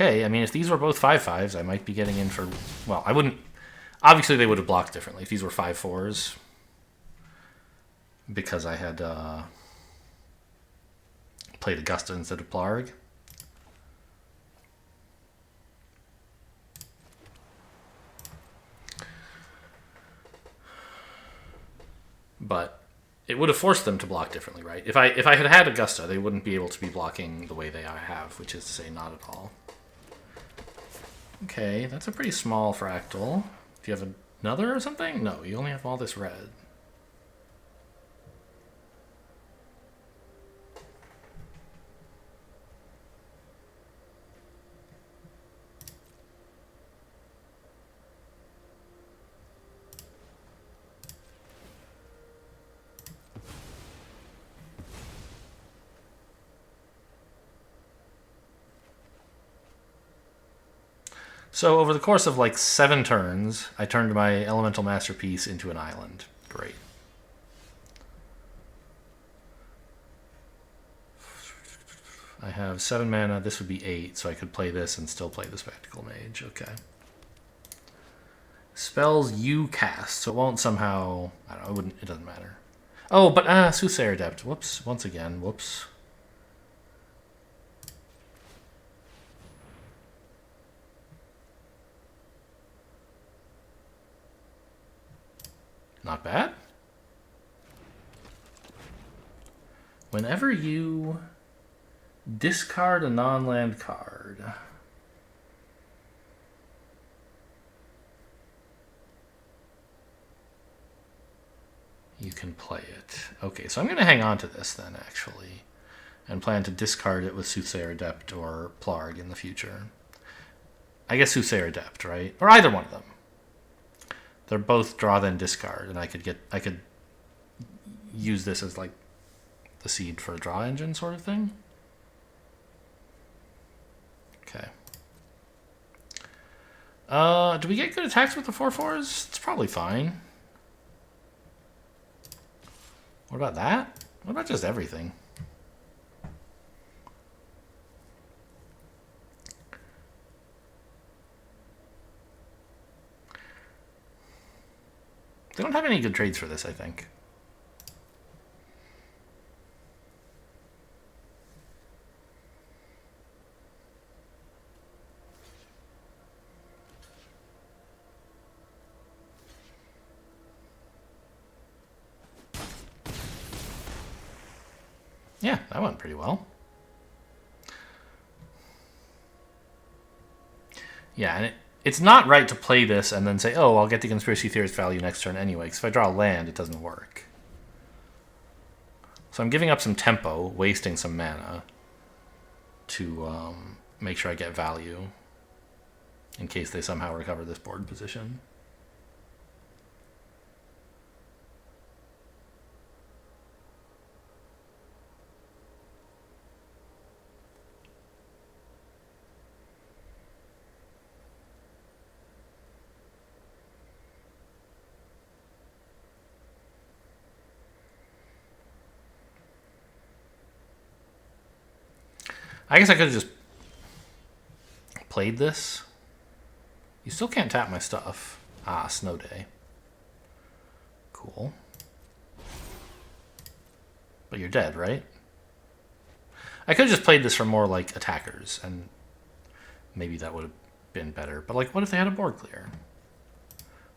okay. I mean, if these were both 5/5s, I might be getting in for... Well, I wouldn't... Obviously, they would have blocked differently. If these were 5/4s, because I had played Augusta instead of Plarg. But it would have forced them to block differently, right? If I had had Augusta, they wouldn't be able to be blocking the way they have, which is to say not at all. Okay, that's a pretty small fractal. Do you have another or something? No, you only have all this red. So over the course of like 7 turns, I turned my Elemental Masterpiece into an island. Great. I have 7 mana. This would be 8, so I could play this and still play the Spectacle Mage. Okay. Spells you cast, so it won't somehow... I don't know, it wouldn't. It doesn't matter. Oh, but Soothsayer Adept. Whoops. Once again. Whoops. Not bad. Whenever you discard a non-land card, you can play it. Okay, so I'm going to hang on to this then, actually, and plan to discard it with Soothsayer Adept or Plarg in the future. I guess Soothsayer Adept, right? Or either one of them. They're both draw then discard, and I could use this as like the seed for a draw engine sort of thing. Okay. Do we get good attacks with the 4/4s? It's probably fine. What about that? What about just everything? They don't have any good trades for this, I think. Yeah, that went pretty well. Yeah, and it's not right to play this and then say, oh, I'll get the Conspiracy Theorist value next turn anyway, because if I draw a land, it doesn't work. So I'm giving up some tempo, wasting some mana to make sure I get value in case they somehow recover this board position. I guess I could have just played this. You still can't tap my stuff. Ah, Snow Day. Cool. But you're dead, right? I could have just played this for more like attackers, and maybe that would have been better. But like, what if they had a board clear?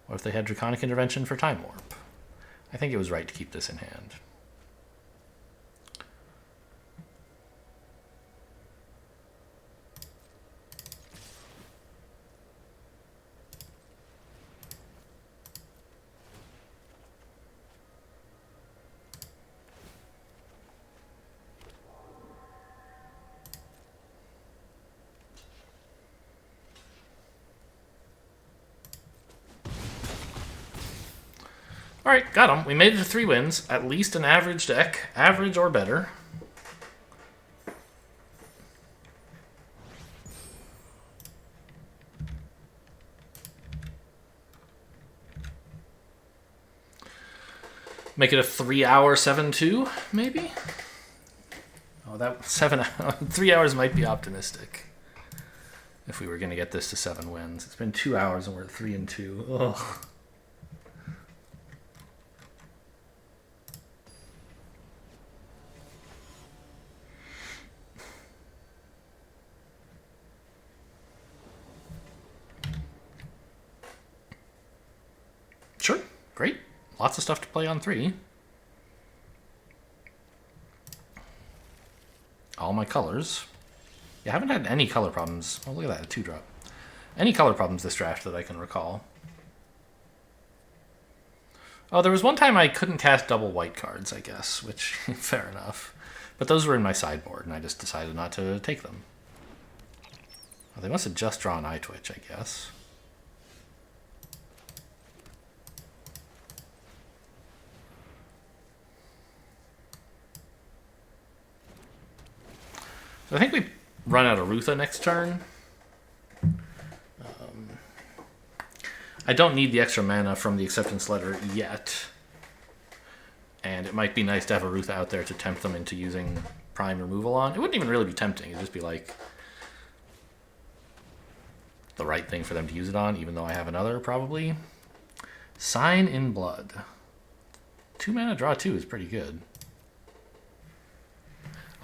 What if they had Draconic Intervention for Time Warp? I think it was right to keep this in hand. All right, got him. We made it to 3 wins. At least an average deck. Average or better. Make it a 3-hour 7-2, maybe? Oh, that 3 hours might be optimistic. if we were going to get this to 7 wins. It's been 2 hours and we're at 3-2. Ugh. Sure, great. Lots of stuff to play on 3. All my colors. Yeah, I haven't had any color problems. Oh, look at that, a 2-drop. Any color problems this draft that I can recall. Oh, there was one time I couldn't cast double white cards, I guess, which, fair enough. But those were in my sideboard, and I just decided not to take them. Well, they must have just drawn Eye Twitch, I guess. So I think we run out of Rutha next turn. I don't need the extra mana from the acceptance letter yet. And it might be nice to have a Rutha out there to tempt them into using prime removal on. It wouldn't even really be tempting. It'd just be like the right thing for them to use it on, even though I have another probably. Sign in Blood. 2 mana draw 2 is pretty good.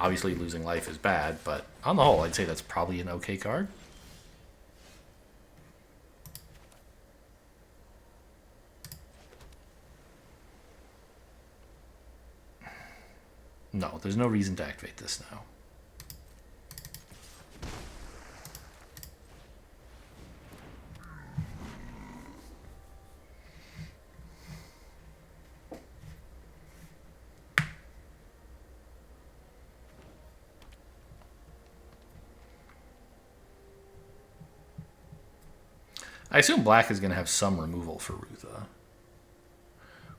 Obviously, losing life is bad, but on the whole, I'd say that's probably an okay card. No, there's no reason to activate this now. I assume black is going to have some removal for Rutha.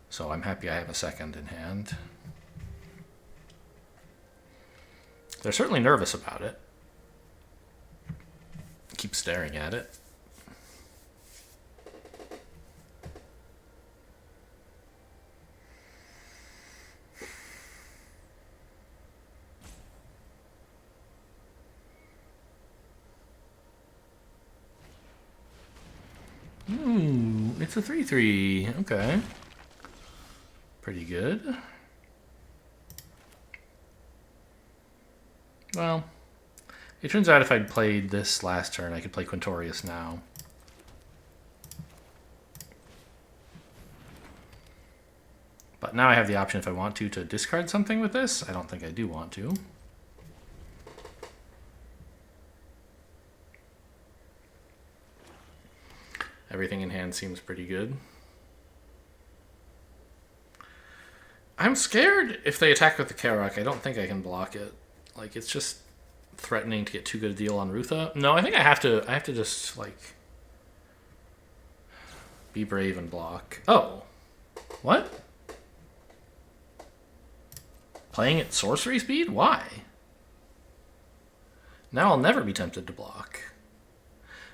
So I'm happy I have a second in hand. They're certainly nervous about it. Keep staring at it. Ooh, it's a 3/3. Okay. Pretty good. Well, it turns out if I'd played this last turn, I could play Quintorius now. But now I have the option if I want to discard something with this. I don't think I do want to. Everything in hand seems pretty good. I'm scared if they attack with the Karok. I don't think I can block it. Like, it's just threatening to get too good a deal on Rutha. No, I think I have to just, like, be brave and block. Oh. What? Playing at sorcery speed? Why? Now I'll never be tempted to block.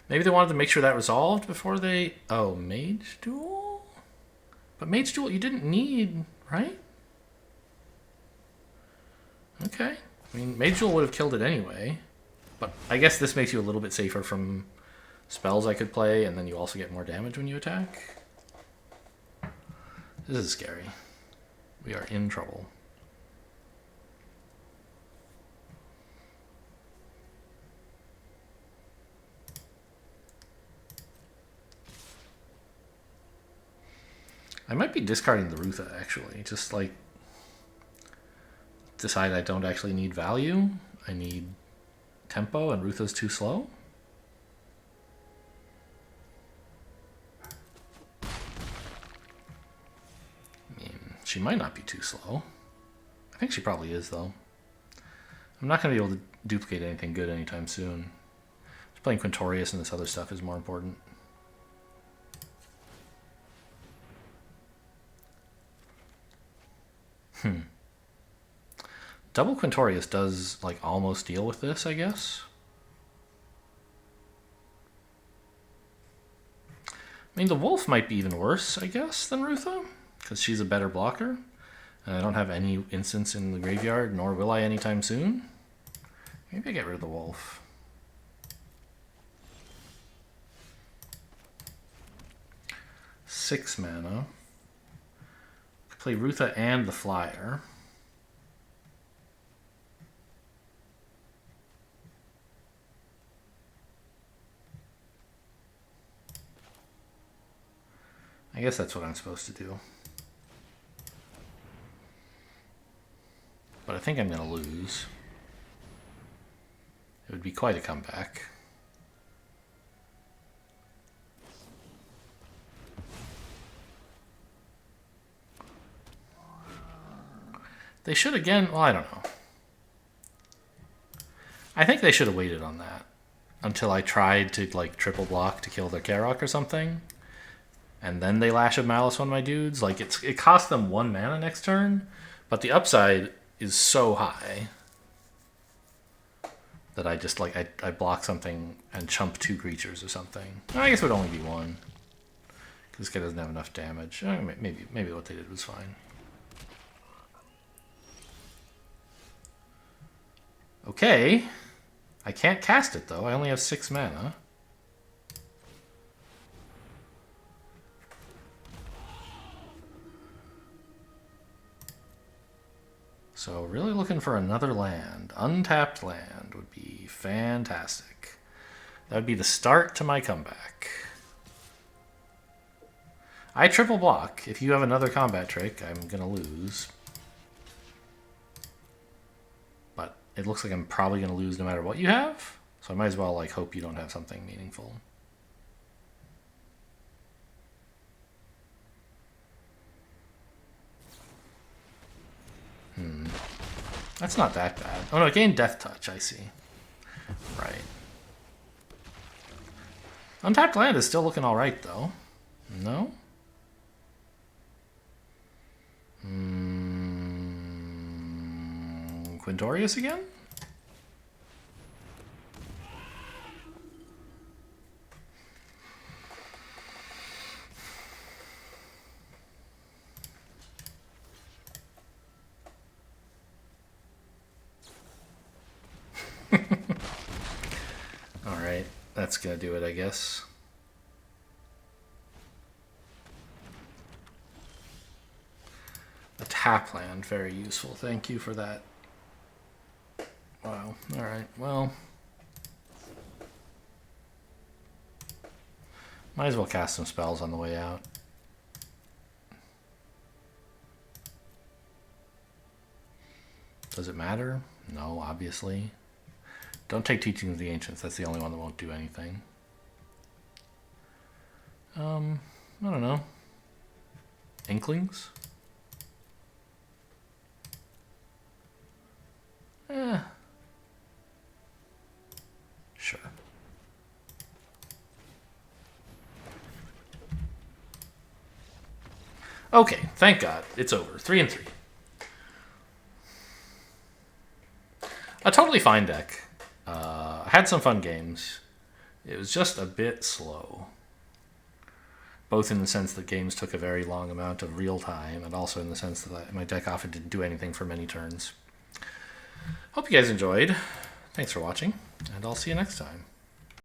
Maybe they wanted to make sure that resolved before they... Oh, Mage Duel? But Mage Duel you didn't need, right? Okay. I mean, Mage Duel would have killed it anyway. But I guess this makes you a little bit safer from spells I could play, and then you also get more damage when you attack. This is scary. We are in trouble. I might be discarding the Rutha, actually. Just, like, decide I don't actually need value. I need tempo, and Rutha's too slow. I mean, she might not be too slow. I think she probably is, though. I'm not going to be able to duplicate anything good anytime soon. Just playing Quintorius and this other stuff is more important. Double Quintorius does, like, almost deal with this, I guess. I mean, the Wolf might be even worse, I guess, than Rutha, because she's a better blocker. And I don't have any instants in the graveyard, nor will I anytime soon. Maybe I get rid of the Wolf. 6 mana. Play Rutha and the Flyer. I guess that's what I'm supposed to do. But I think I'm going to lose. It would be quite a comeback. They should again, well, I don't know. I think they should have waited on that until I tried to like triple block to kill their Karok or something. And then they Lash of Malice on my dudes. Like it cost them 1 mana next turn, but the upside is so high that I just like I block something and chump 2 creatures or something. I guess it would only be 1 because this guy doesn't have enough damage. Maybe what they did was fine. Okay, I can't cast it though. I only have 6 mana. So really looking for another land. Untapped land would be fantastic. That would be the start to my comeback. I triple block. If you have another combat trick, I'm going to lose. But it looks like I'm probably going to lose no matter what you have. So I might as well like hope you don't have something meaningful. That's not that bad. Oh no, it gained Death Touch, I see. Right. Untapped land is still looking alright, though. No? Quintorius again? Alright, that's gonna do it, I guess. A tap land, very useful. Thank you for that. Wow, alright, well. Might as well cast some spells on the way out. Does it matter? No, obviously. Don't take Teachings of the Ancients. That's the only one that won't do anything. I don't know. Inklings? Sure. Okay, thank God. It's over. 3-3. A totally fine deck. Had some fun games. It was just a bit slow. Both in the sense that games took a very long amount of real time, and also in the sense that my deck often didn't do anything for many turns. Hope you guys enjoyed. Thanks for watching, and I'll see you next time.